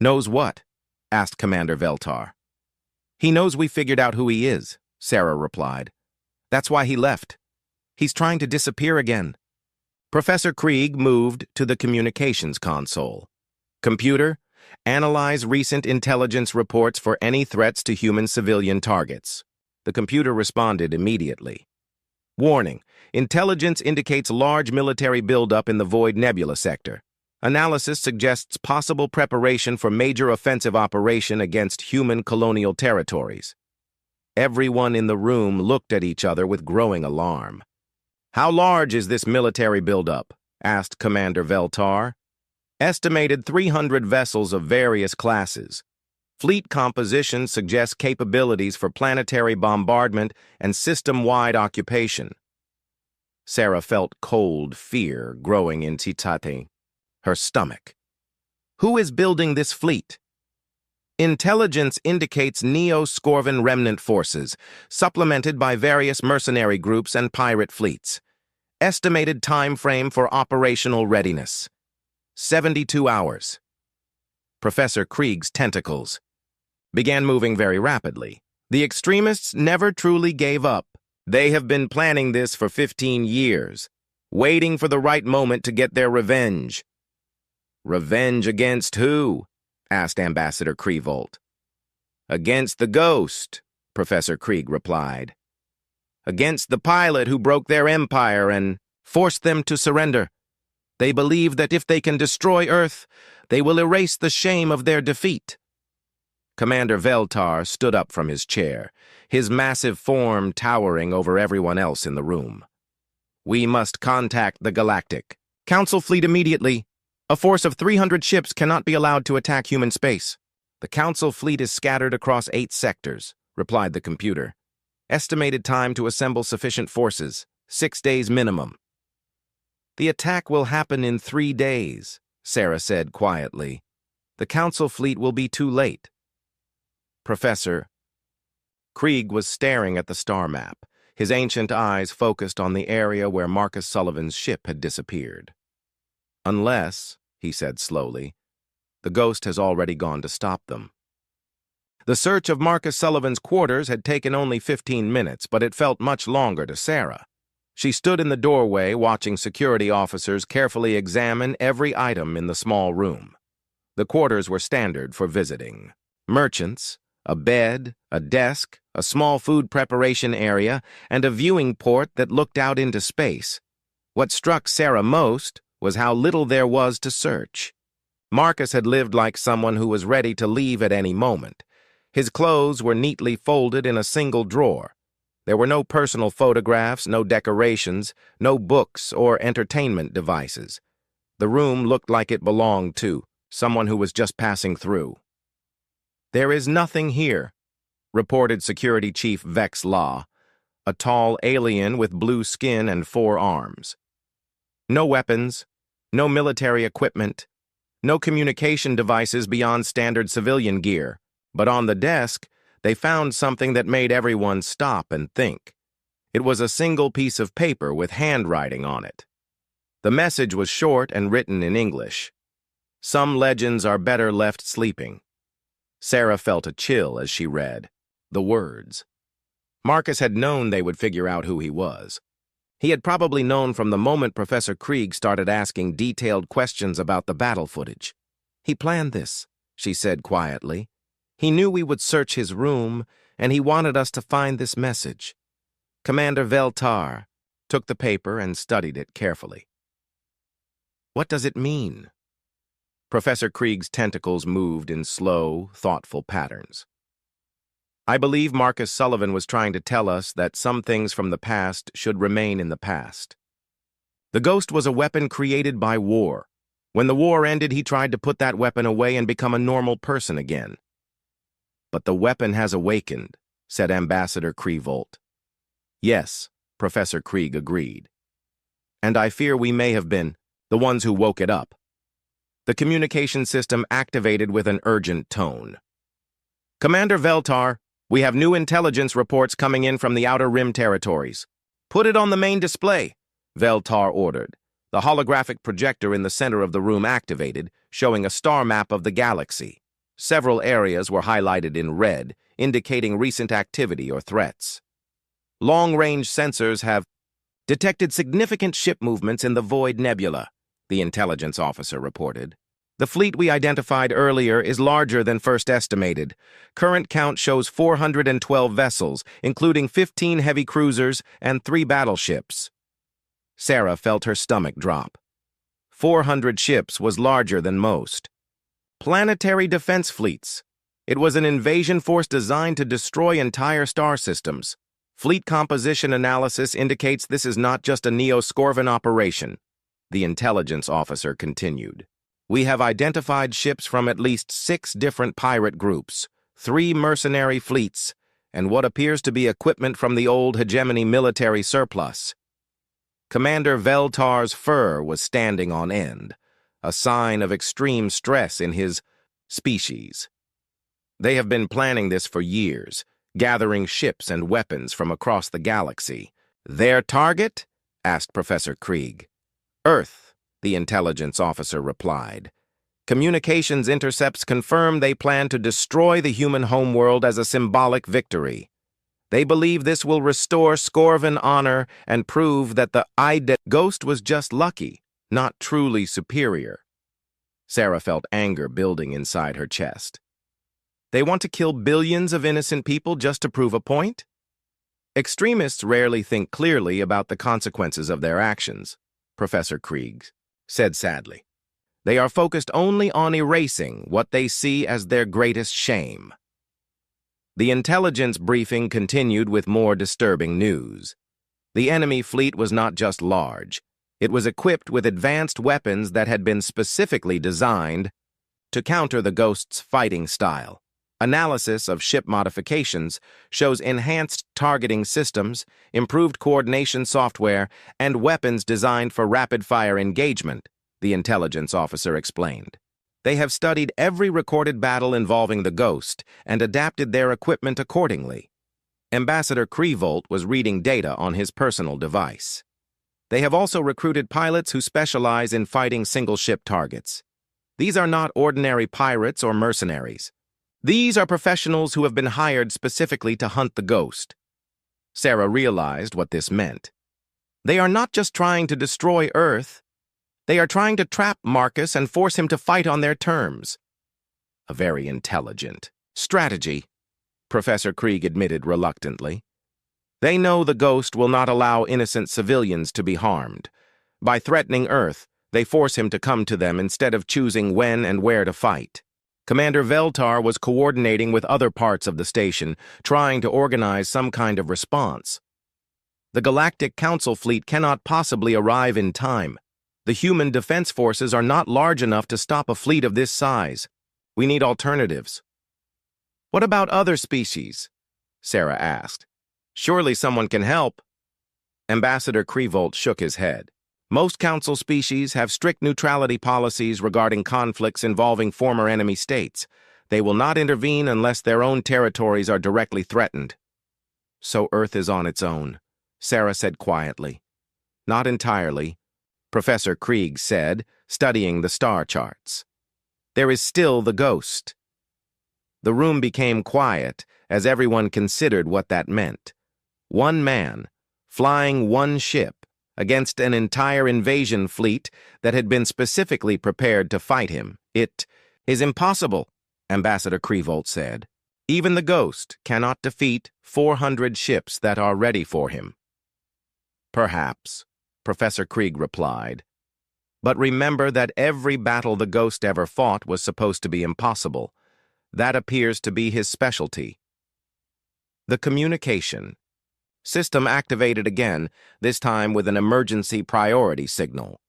Knows what? Asked Commander Veltar. He knows we figured out who he is, Sarah replied. That's why he left. He's trying to disappear again. Professor Krieg moved to the communications console. Computer, Analyze recent intelligence reports for any threats to human civilian targets. The computer responded immediately. Warning: intelligence indicates large military buildup in the Void Nebula sector. Analysis suggests possible preparation for major offensive operation against human colonial territories. Everyone in the room looked at each other with growing alarm. "How large is this military buildup?" asked Commander Veltar. "Estimated 300 vessels of various classes. Fleet composition suggests capabilities for planetary bombardment and system-wide occupation." Sarah felt cold fear growing in her stomach. "Who is building this fleet?" "Intelligence indicates Neo-Scorvan remnant forces, supplemented by various mercenary groups and pirate fleets. Estimated time frame for operational readiness: 72 hours. Professor Krieg's tentacles began moving very rapidly. The extremists never truly gave up. They have been planning this for 15 years, waiting for the right moment to get their revenge. "Revenge against who?" asked Ambassador Krevolt. "Against the Ghost," Professor Krieg replied. "Against the pilot who broke their empire and forced them to surrender. They believe that if they can destroy Earth, they will erase the shame of their defeat." Commander Veltar stood up from his chair, his massive form towering over everyone else in the room. "We must contact the Galactic Council fleet immediately. A force of 300 ships cannot be allowed to attack human space." "The Council fleet is scattered across 8 sectors," replied the computer. "Estimated time to assemble sufficient forces: 6 days minimum." "The attack will happen in 3 days," Sarah said quietly. "The Council fleet will be too late." "Professor." Krieg was staring at the star map, his ancient eyes focused on the area where Marcus Sullivan's ship had disappeared. "Unless," he said slowly, "the Ghost has already gone to stop them." The search of Marcus Sullivan's quarters had taken only 15 minutes, but it felt much longer to Sarah. She stood in the doorway watching security officers carefully examine every item in the small room. The quarters were standard for visiting. Merchants, a bed, a desk, a small food preparation area, and a viewing port that looked out into space. What struck Sarah most was how little there was to search. Marcus had lived like someone who was ready to leave at any moment. His clothes were neatly folded in a single drawer. There were no personal photographs, no decorations, no books or entertainment devices. The room looked like it belonged to someone who was just passing through. "There is nothing here," reported Security Chief Vex Law, a tall alien with blue skin and 4 arms. "No weapons, no military equipment, no communication devices beyond standard civilian gear. But on the desk, they found something that made everyone stop and think. It was a single piece of paper with handwriting on it. The message was short and written in English. Some legends are better left sleeping." Sarah felt a chill as she read the words. Marcus had known they would figure out who he was. He had probably known from the moment Professor Krieg started asking detailed questions about the battle footage. "He planned this," she said quietly. "He knew we would search his room, and he wanted us to find this message." Commander Veltar took the paper and studied it carefully. "What does it mean?" Professor Krieg's tentacles moved in slow, thoughtful patterns. "I believe Marcus Sullivan was trying to tell us that some things from the past should remain in the past. The Ghost was a weapon created by war. When the war ended, he tried to put that weapon away and become a normal person again. But the weapon has awakened," said Ambassador Krevolt. "Yes," Professor Krieg agreed. "And I fear we may have been the ones who woke it up." The communication system activated with an urgent tone. "Commander Veltar, we have new intelligence reports coming in from the Outer Rim territories. Put it on the main display," Veltar ordered. The holographic projector in the center of the room activated, showing a star map of the galaxy. Several areas were highlighted in red, indicating recent activity or threats. "Long-range sensors have detected significant ship movements in the Void Nebula," the intelligence officer reported. The fleet we identified earlier is larger than first estimated. Current count shows 412 vessels, including 15 heavy cruisers and 3 battleships. Sarah felt her stomach drop. 400 ships was larger than most. Planetary defense fleets. It was an invasion force designed to destroy entire star systems. Fleet composition analysis indicates this is not just a Neo-Scorvan operation, the intelligence officer continued. We have identified ships from at least 6 different pirate groups, 3 mercenary fleets, and what appears to be equipment from the old hegemony military surplus. Commander Veltar's fur was standing on end, a sign of extreme stress in his species. They have been planning this for years, gathering ships and weapons from across the galaxy. Their target? Asked Professor Krieg. Earth, the intelligence officer replied. Communications intercepts confirm they plan to destroy the human homeworld as a symbolic victory. They believe this will restore Scorvan honor and prove that the ghost was just lucky, not truly superior. Sarah felt anger building inside her chest. They want to kill billions of innocent people just to prove a point? Extremists rarely think clearly about the consequences of their actions, Professor Krieg said sadly. They are focused only on erasing what they see as their greatest shame. The intelligence briefing continued with more disturbing news. The enemy fleet was not just large. It was equipped with advanced weapons that had been specifically designed to counter the Ghost's fighting style. Analysis of ship modifications shows enhanced targeting systems, improved coordination software, and weapons designed for rapid-fire engagement, the intelligence officer explained. They have studied every recorded battle involving the Ghost and adapted their equipment accordingly. Ambassador Krevolt was reading data on his personal device. They have also recruited pilots who specialize in fighting single-ship targets. These are not ordinary pirates or mercenaries. These are professionals who have been hired specifically to hunt the Ghost. Sarah realized what this meant. They are not just trying to destroy Earth. They are trying to trap Marcus and force him to fight on their terms. A very intelligent strategy, Professor Krieg admitted reluctantly. They know the Ghost will not allow innocent civilians to be harmed. By threatening Earth, they force him to come to them instead of choosing when and where to fight. Commander Veltar was coordinating with other parts of the station, trying to organize some kind of response. The Galactic Council fleet cannot possibly arrive in time. The human defense forces are not large enough to stop a fleet of this size. We need alternatives. What about other species? Sarah asked. Surely someone can help. Ambassador Krevolt shook his head. Most council species have strict neutrality policies regarding conflicts involving former enemy states. They will not intervene unless their own territories are directly threatened. So Earth is on its own, Sarah said quietly. Not entirely, Professor Krieg said, studying the star charts. There is still the Ghost. The room became quiet as everyone considered what that meant. One man, flying one ship, against an entire invasion fleet that had been specifically prepared to fight him. It is impossible, Ambassador Krevolt said. Even the Ghost cannot defeat 400 ships that are ready for him. Perhaps, Professor Krieg replied. But remember that every battle the Ghost ever fought was supposed to be impossible. That appears to be his specialty. The communication system activated again, this time with an emergency priority signal.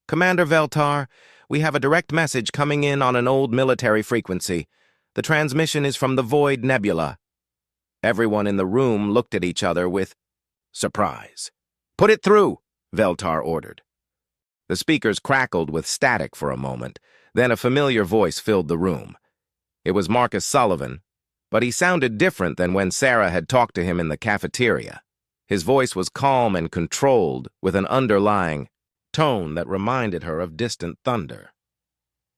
Commander Veltar, we have a direct message coming in on an old military frequency. The transmission is from the Void Nebula. Everyone in the room looked at each other with surprise. Put it through, Veltar ordered. The speakers crackled with static for a moment, then a familiar voice filled the room. It was Marcus Sullivan, but he sounded different than when Sarah had talked to him in the cafeteria. His voice was calm and controlled, with an underlying tone that reminded her of distant thunder.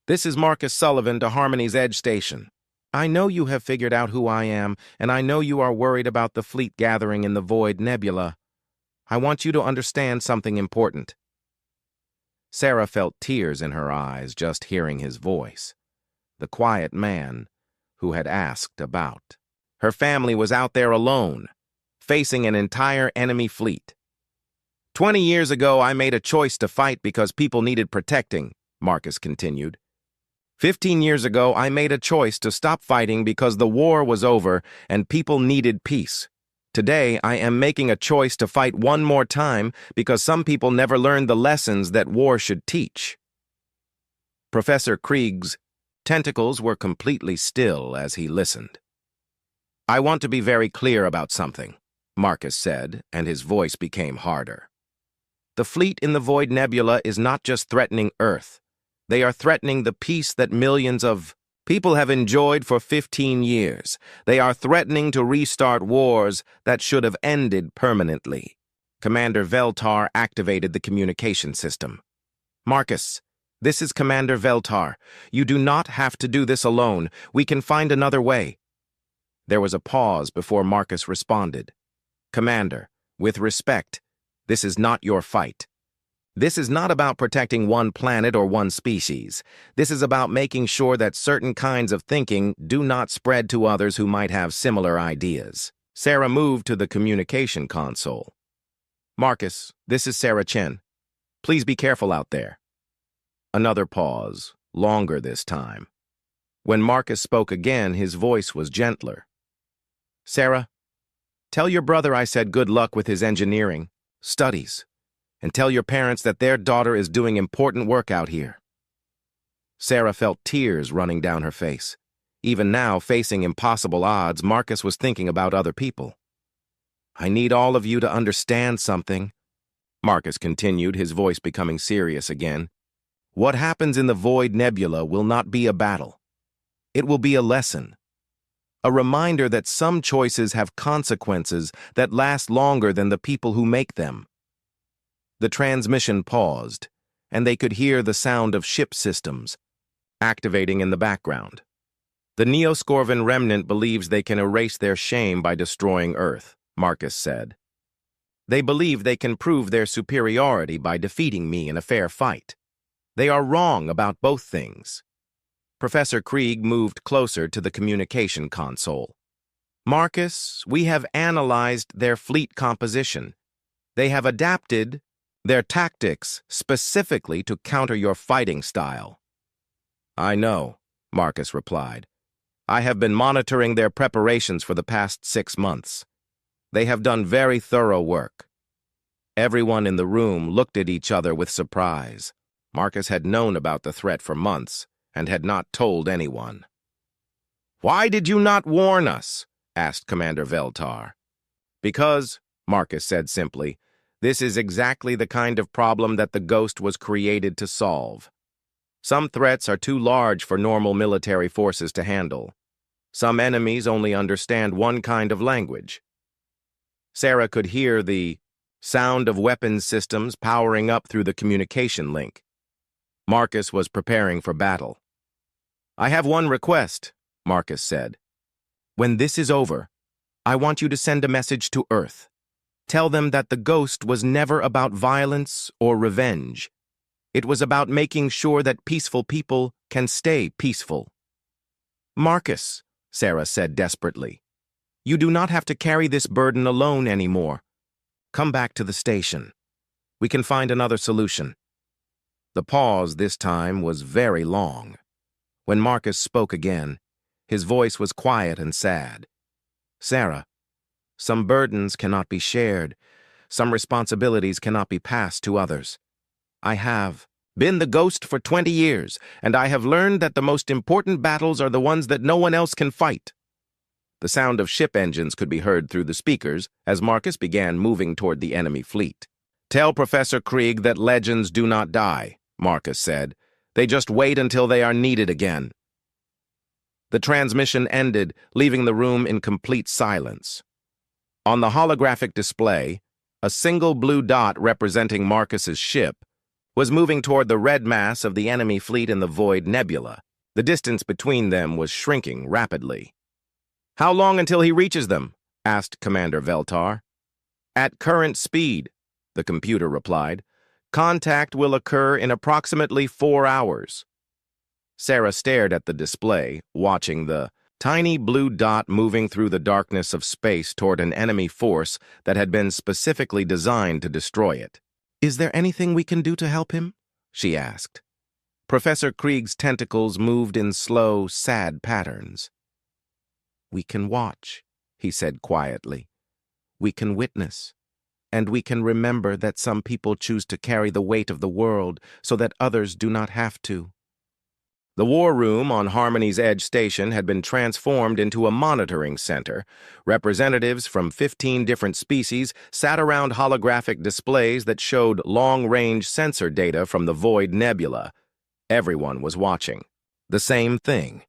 This is Marcus Sullivan to Harmony's Edge Station. I know you have figured out who I am, and I know you are worried about the fleet gathering in the Void Nebula. I want you to understand something important. Sarah felt tears in her eyes just hearing his voice. The quiet man who had asked about. Her family was out there alone, facing an entire enemy fleet. 20 years ago, I made a choice to fight because people needed protecting, Marcus continued. 15 years ago, I made a choice to stop fighting because the war was over and people needed peace. Today, I am making a choice to fight one more time because some people never learned the lessons that war should teach. Professor Krieg's tentacles were completely still as he listened. I want to be very clear about something, Marcus said, and his voice became harder. The fleet in the Void Nebula is not just threatening Earth. They are threatening the peace that millions of people have enjoyed for 15 years. They are threatening to restart wars that should have ended permanently. Commander Veltar activated the communication system. Marcus, this is Commander Veltar. You do not have to do this alone. We can find another way. There was a pause before Marcus responded. Commander, with respect, this is not your fight. This is not about protecting one planet or one species. This is about making sure that certain kinds of thinking do not spread to others who might have similar ideas. Sarah moved to the communication console. Marcus, this is Sarah Chen. Please be careful out there. Another pause, longer this time. When Marcus spoke again, his voice was gentler. Sarah, tell your brother I said good luck with his engineering studies, and tell your parents that their daughter is doing important work out here. Sarah felt tears running down her face. Even now, facing impossible odds, Marcus was thinking about other people. I need all of you to understand something, Marcus continued, his voice becoming serious again. What happens in the Void Nebula will not be a battle. It will be a lesson. A reminder that some choices have consequences that last longer than the people who make them. The transmission paused, and they could hear the sound of ship systems activating in the background. The Neoscorvan remnant believes they can erase their shame by destroying Earth, Marcus said. They believe they can prove their superiority by defeating me in a fair fight. They are wrong about both things. Professor Krieg moved closer to the communication console. Marcus, we have analyzed their fleet composition. They have adapted their tactics specifically to counter your fighting style. I know, Marcus replied. I have been monitoring their preparations for the past 6 months. They have done very thorough work. Everyone in the room looked at each other with surprise. Marcus had known about the threat for months and had not told anyone. Why did you not warn us? Asked Commander Veltar. Because, Marcus said simply, this is exactly the kind of problem that the Ghost was created to solve. Some threats are too large for normal military forces to handle. Some enemies only understand one kind of language. Sarah could hear the sound of weapons systems powering up through the communication link. Marcus was preparing for battle. I have one request, Marcus said. When this is over, I want you to send a message to Earth. Tell them that the Ghost was never about violence or revenge. It was about making sure that peaceful people can stay peaceful. Marcus, Sarah said desperately, you do not have to carry this burden alone anymore. Come back to the station. We can find another solution. The pause this time was very long. When Marcus spoke again, his voice was quiet and sad. Sarah, some burdens cannot be shared. Some responsibilities cannot be passed to others. I have been the Ghost for 20 years, and I have learned that the most important battles are the ones that no one else can fight. The sound of ship engines could be heard through the speakers as Marcus began moving toward the enemy fleet. Tell Professor Krieg that legends do not die, Marcus said. They just wait until they are needed again. The transmission ended, leaving the room in complete silence. On the holographic display, a single blue dot representing Marcus's ship was moving toward the red mass of the enemy fleet in the Void Nebula. The distance between them was shrinking rapidly. How long until he reaches them? Asked Commander Veltar. At current speed, the computer replied. Contact will occur in approximately 4 hours. Sarah stared at the display, watching the tiny blue dot moving through the darkness of space toward an enemy force that had been specifically designed to destroy it. "Is there anything we can do to help him?" she asked. Professor Krieg's tentacles moved in slow, sad patterns. "We can watch," he said quietly. "We can witness. And we can remember that some people choose to carry the weight of the world so that others do not have to." The war room on Harmony's Edge Station had been transformed into a monitoring center. Representatives from 15 different species sat around holographic displays that showed long-range sensor data from the Void Nebula. Everyone was watching. The same thing.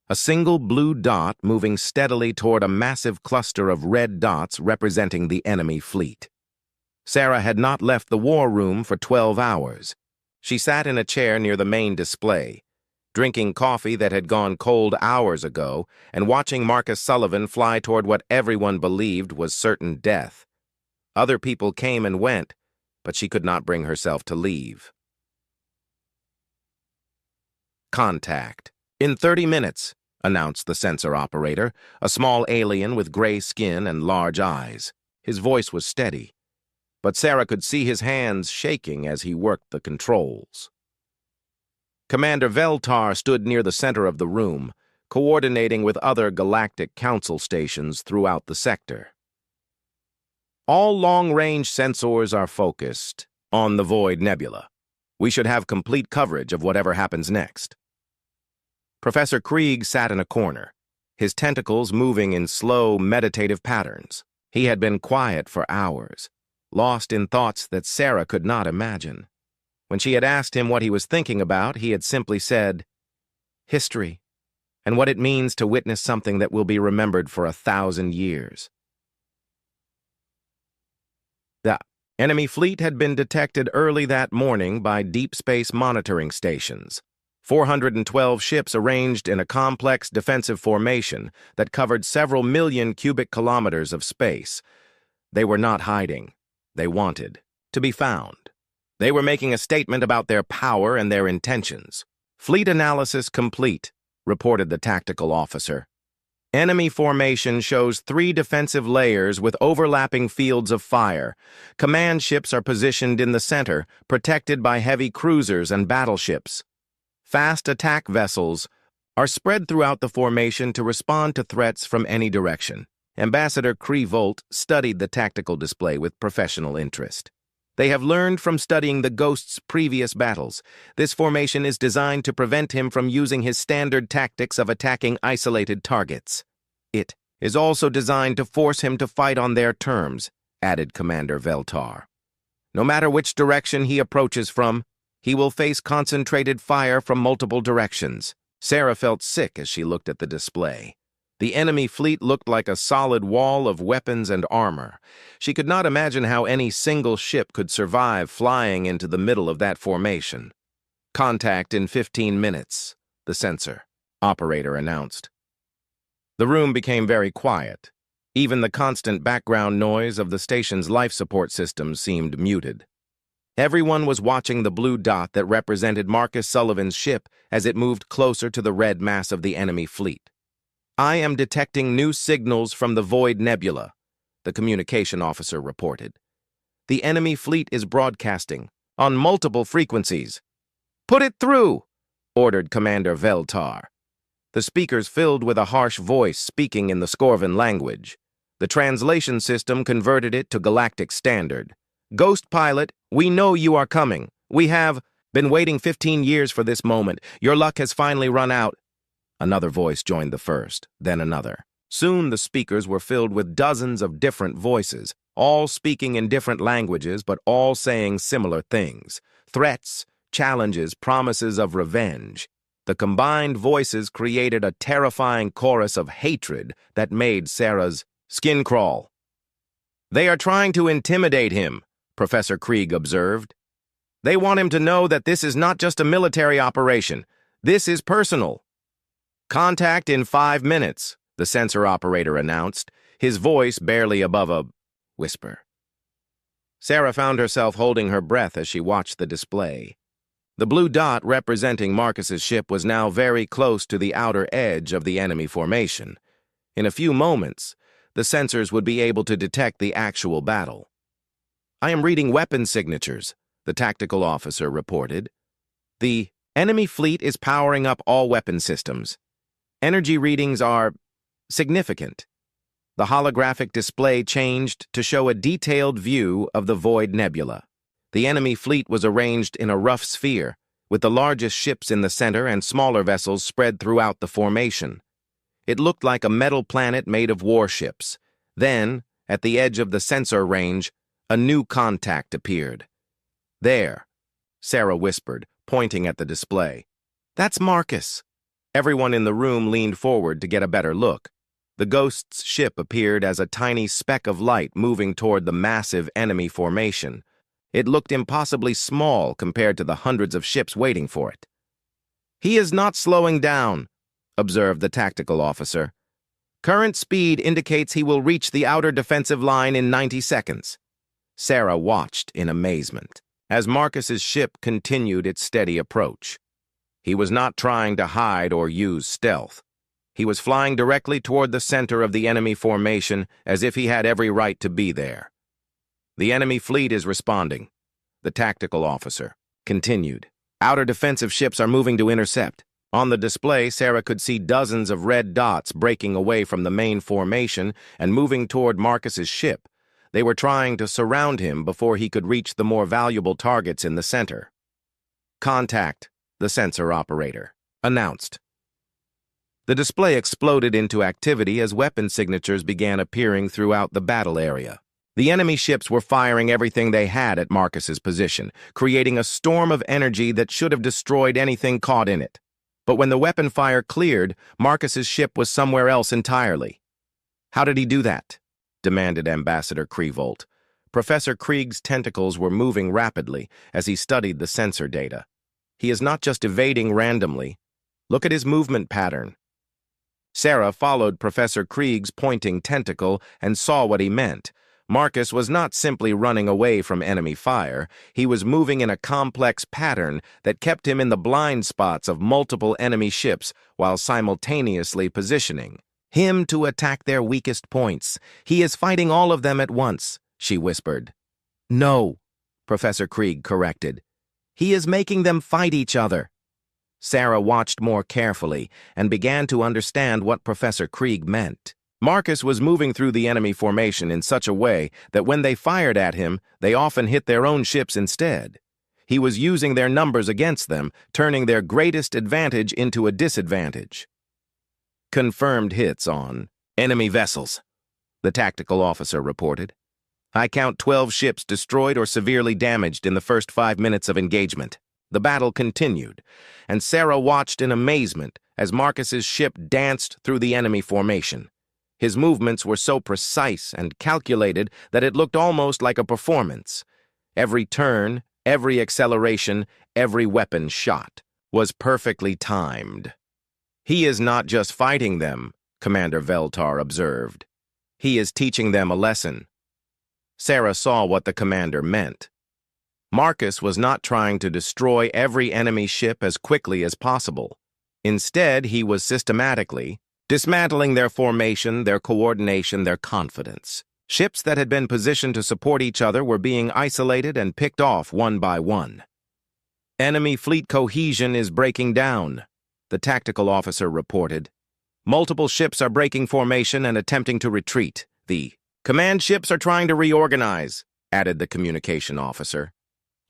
A single blue dot moving steadily toward a massive cluster of red dots representing the enemy fleet. Sarah had not left the war room for 12 hours. She sat in a chair near the main display, drinking coffee that had gone cold hours ago and watching Marcus Sullivan fly toward what everyone believed was certain death. Other people came and went, but she could not bring herself to leave. "Contact. In 30 minutes, announced the sensor operator, a small alien with gray skin and large eyes. His voice was steady, but Sarah could see his hands shaking as he worked the controls. Commander Veltar stood near the center of the room, coordinating with other Galactic Council stations throughout the sector. "All long-range sensors are focused on the Void Nebula. We should have complete coverage of whatever happens next." Professor Krieg sat in a corner, his tentacles moving in slow, meditative patterns. He had been quiet for hours, lost in thoughts that Sarah could not imagine. When she had asked him what he was thinking about, he had simply said, "History, and what it means to witness something that will be remembered for 1,000 years." The enemy fleet had been detected early that morning by deep space monitoring stations. 412 ships arranged in a complex defensive formation that covered several million cubic kilometers of space. They were not hiding. They wanted to be found. They were making a statement about their power and their intentions. "Fleet analysis complete," reported the tactical officer. "Enemy formation shows 3 defensive layers with overlapping fields of fire. Command ships are positioned in the center, protected by heavy cruisers and battleships. Fast attack vessels are spread throughout the formation to respond to threats from any direction." Ambassador Krevolt studied the tactical display with professional interest. "They have learned from studying the Ghost's previous battles. This formation is designed to prevent him from using his standard tactics of attacking isolated targets. It is also designed to force him to fight on their terms," added Commander Veltar. "No matter which direction he approaches from, he will face concentrated fire from multiple directions." Sarah felt sick as she looked at the display. The enemy fleet looked like a solid wall of weapons and armor. She could not imagine how any single ship could survive flying into the middle of that formation. "Contact in 15 minutes, the sensor operator announced. The room became very quiet. Even the constant background noise of the station's life support system seemed muted. Everyone was watching the blue dot that represented Marcus Sullivan's ship as it moved closer to the red mass of the enemy fleet. "I am detecting new signals from the Void Nebula," the communication officer reported. "The enemy fleet is broadcasting on multiple frequencies." "Put it through," ordered Commander Veltar. The speakers filled with a harsh voice speaking in the Scorvan language. The translation system converted it to Galactic Standard. "Ghost Pilot, we know you are coming. We have been waiting 15 years for this moment. Your luck has finally run out." Another voice joined the first, then another. Soon the speakers were filled with dozens of different voices, all speaking in different languages, but all saying similar things. Threats, challenges, promises of revenge. The combined voices created a terrifying chorus of hatred that made Sarah's skin crawl. "They are trying to intimidate him," Professor Krieg observed. "They want him to know that this is not just a military operation. This is personal." "Contact in 5 minutes, the sensor operator announced, his voice barely above a whisper. Sarah found herself holding her breath as she watched the display. The blue dot representing Marcus's ship was now very close to the outer edge of the enemy formation. In a few moments, the sensors would be able to detect the actual battle. "I am reading weapon signatures," the tactical officer reported. "The enemy fleet is powering up all weapon systems. Energy readings are significant." The holographic display changed to show a detailed view of the Void Nebula. The enemy fleet was arranged in a rough sphere, with the largest ships in the center and smaller vessels spread throughout the formation. It looked like a metal planet made of warships. Then, at the edge of the sensor range, a new contact appeared. "There," Sarah whispered, pointing at the display. "That's Marcus." Everyone in the room leaned forward to get a better look. The Ghost's ship appeared as a tiny speck of light moving toward the massive enemy formation. It looked impossibly small compared to the hundreds of ships waiting for it. "He is not slowing down," observed the tactical officer. "Current speed indicates he will reach the outer defensive line in 90 seconds. Sarah watched in amazement as Marcus's ship continued its steady approach. He was not trying to hide or use stealth. He was flying directly toward the center of the enemy formation as if he had every right to be there. "The enemy fleet is responding," the tactical officer continued. "Outer defensive ships are moving to intercept." On the display, Sarah could see dozens of red dots breaking away from the main formation and moving toward Marcus's ship. They were trying to surround him before he could reach the more valuable targets in the center. "Contact," the sensor operator announced. The display exploded into activity as weapon signatures began appearing throughout the battle area. The enemy ships were firing everything they had at Marcus's position, creating a storm of energy that should have destroyed anything caught in it. But when the weapon fire cleared, Marcus's ship was somewhere else entirely. "How did he do that?" demanded Ambassador Krevolt. Professor Krieg's tentacles were moving rapidly as he studied the sensor data. "He is not just evading randomly. Look at his movement pattern." Sarah followed Professor Krieg's pointing tentacle and saw what he meant. Marcus was not simply running away from enemy fire. He was moving in a complex pattern that kept him in the blind spots of multiple enemy ships while simultaneously positioning him to attack their weakest points. "He is fighting all of them at once," she whispered. "No," Professor Krieg corrected. "He is making them fight each other." Sarah watched more carefully and began to understand what Professor Krieg meant. Marcus was moving through the enemy formation in such a way that when they fired at him, they often hit their own ships instead. He was using their numbers against them, turning their greatest advantage into a disadvantage. "Confirmed hits on enemy vessels," the tactical officer reported. "I count 12 ships destroyed or severely damaged in the first 5 minutes of engagement." The battle continued, and Sarah watched in amazement as Marcus's ship danced through the enemy formation. His movements were so precise and calculated that it looked almost like a performance. Every turn, every acceleration, every weapon shot was perfectly timed. "He is not just fighting them," Commander Veltar observed. "He is teaching them a lesson." Sarah saw what the commander meant. Marcus was not trying to destroy every enemy ship as quickly as possible. Instead, he was systematically dismantling their formation, their coordination, their confidence. Ships that had been positioned to support each other were being isolated and picked off one by one. "Enemy fleet cohesion is breaking down," the tactical officer reported. "Multiple ships are breaking formation and attempting to retreat. The command ships are trying to reorganize," added the communication officer.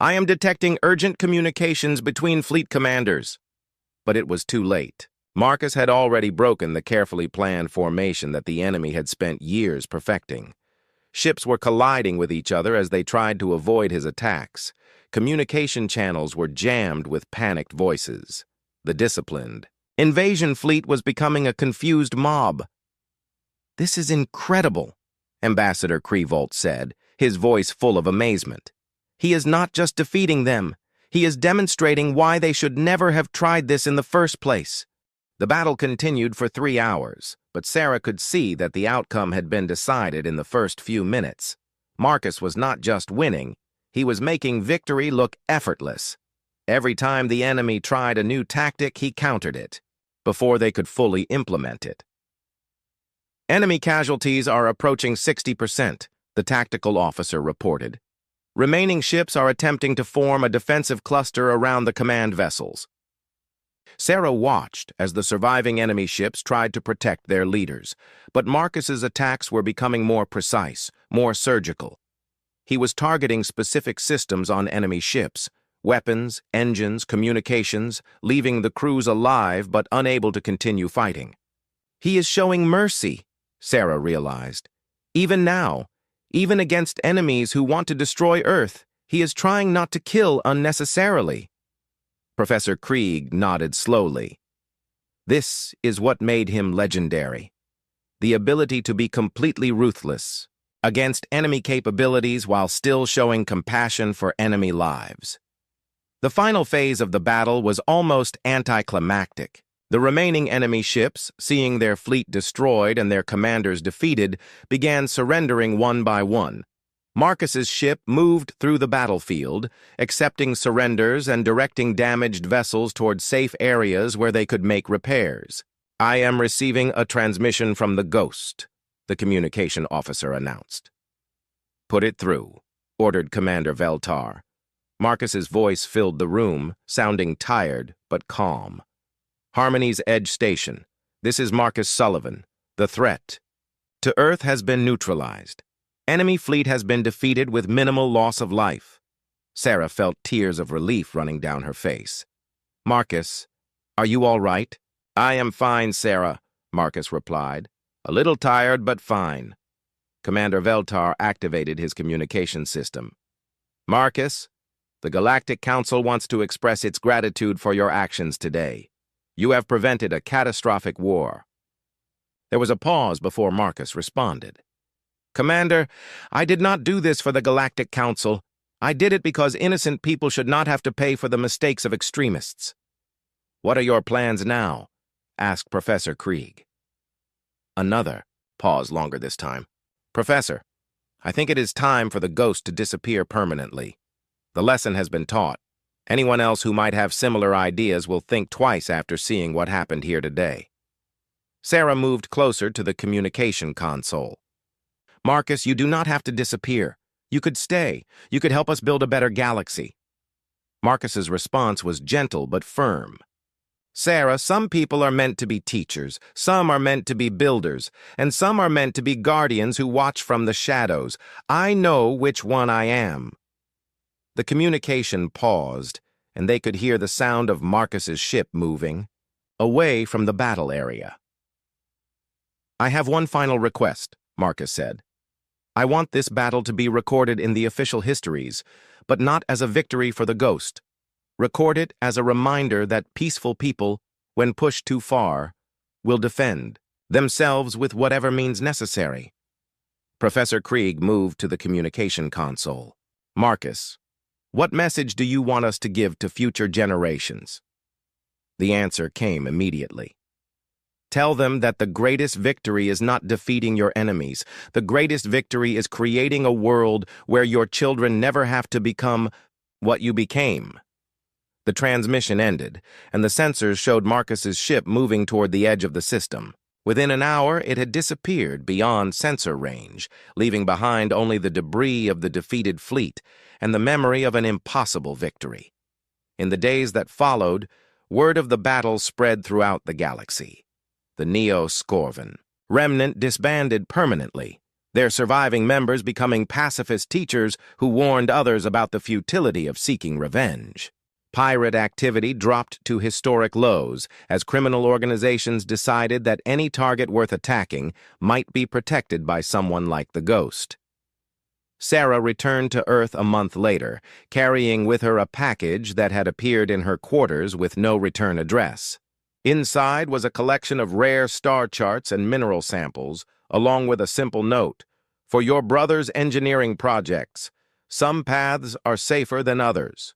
"I am detecting urgent communications between fleet commanders." But it was too late. Marcus had already broken the carefully planned formation that the enemy had spent years perfecting. Ships were colliding with each other as they tried to avoid his attacks. Communication channels were jammed with panicked voices. The disciplined invasion fleet was becoming a confused mob. "This is incredible," Ambassador Krevolt said, his voice full of amazement. "He is not just defeating them. He is demonstrating why they should never have tried this in the first place." The battle continued for 3 hours, but Sarah could see that the outcome had been decided in the first few minutes. Marcus was not just winning, he was making victory look effortless. Every time the enemy tried a new tactic, he countered it, before they could fully implement it. Enemy casualties are approaching 60%, the tactical officer reported. Remaining ships are attempting to form a defensive cluster around the command vessels. Sarah watched as the surviving enemy ships tried to protect their leaders, but Marcus's attacks were becoming more precise, more surgical. He was targeting specific systems on enemy ships, weapons, engines, communications, leaving the crews alive but unable to continue fighting. He is showing mercy, Sarah realized. Even now, even against enemies who want to destroy Earth, he is trying not to kill unnecessarily. Professor Krieg nodded slowly. This is what made him legendary. The ability to be completely ruthless against enemy capabilities while still showing compassion for enemy lives. The final phase of the battle was almost anticlimactic. The remaining enemy ships, seeing their fleet destroyed and their commanders defeated, began surrendering one by one. Marcus's ship moved through the battlefield, accepting surrenders and directing damaged vessels toward safe areas where they could make repairs. "I am receiving a transmission from the Ghost," the communication officer announced. "Put it through," ordered Commander Veltar. Marcus's voice filled the room, sounding tired but calm. "Harmony's Edge Station. This is Marcus Sullivan. The threat to Earth has been neutralized. Enemy fleet has been defeated with minimal loss of life." Sarah felt tears of relief running down her face. "Marcus, are you all right?" "I am fine, Sarah," Marcus replied. "A little tired, but fine." Commander Veltar activated his communication system. "Marcus, the Galactic Council wants to express its gratitude for your actions today. You have prevented a catastrophic war." There was a pause before Marcus responded. "Commander, I did not do this for the Galactic Council. I did it because innocent people should not have to pay for the mistakes of extremists." "What are your plans now?" asked Professor Krieg. Another pause, longer this time. "Professor, I think it is time for the Ghost to disappear permanently. The lesson has been taught. Anyone else who might have similar ideas will think twice after seeing what happened here today." Sarah moved closer to the communication console. "Marcus, you do not have to disappear. You could stay. You could help us build a better galaxy." Marcus's response was gentle but firm. "Sarah, some people are meant to be teachers, some are meant to be builders, and some are meant to be guardians who watch from the shadows. I know which one I am." The communication paused, and they could hear the sound of Marcus's ship moving away from the battle area. "I have one final request," Marcus said. "I want this battle to be recorded in the official histories, but not as a victory for the Ghost. Record it as a reminder that peaceful people, when pushed too far, will defend themselves with whatever means necessary." Professor Krieg moved to the communication console. "Marcus, what message do you want us to give to future generations?" The answer came immediately. "Tell them that the greatest victory is not defeating your enemies. The greatest victory is creating a world where your children never have to become what you became." The transmission ended, and the sensors showed Marcus's ship moving toward the edge of the system. Within an hour, it had disappeared beyond sensor range, leaving behind only the debris of the defeated fleet and the memory of an impossible victory. In the days that followed, word of the battle spread throughout the galaxy. The Neo-Scorvan remnant disbanded permanently, their surviving members becoming pacifist teachers who warned others about the futility of seeking revenge. Pirate activity dropped to historic lows as criminal organizations decided that any target worth attacking might be protected by someone like the Ghost. Sarah returned to Earth a month later, carrying with her a package that had appeared in her quarters with no return address. Inside was a collection of rare star charts and mineral samples, along with a simple note: "For your brother's engineering projects, some paths are safer than others."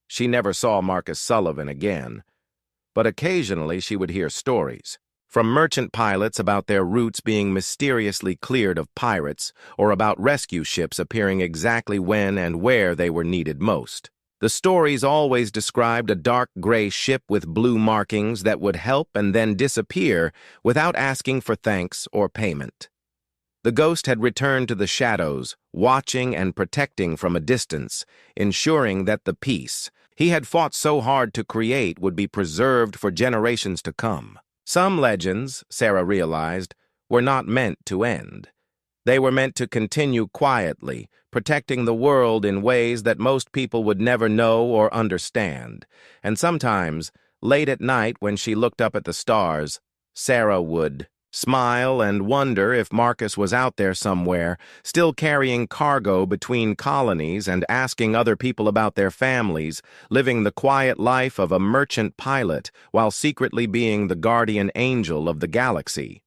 She never saw Marcus Sullivan again, but occasionally she would hear stories. From merchant pilots about their routes being mysteriously cleared of pirates, or about rescue ships appearing exactly when and where they were needed most. The stories always described a dark gray ship with blue markings that would help and then disappear without asking for thanks or payment. The ghost had returned to the shadows, watching and protecting from a distance, ensuring that the peace he had fought so hard to create would be preserved for generations to come. Some legends, Sarah realized, were not meant to end. They were meant to continue quietly, protecting the world in ways that most people would never know or understand. And sometimes, late at night when she looked up at the stars, Sarah would smile and wonder if Marcus was out there somewhere, still carrying cargo between colonies and asking other people about their families, living the quiet life of a merchant pilot while secretly being the guardian angel of the galaxy.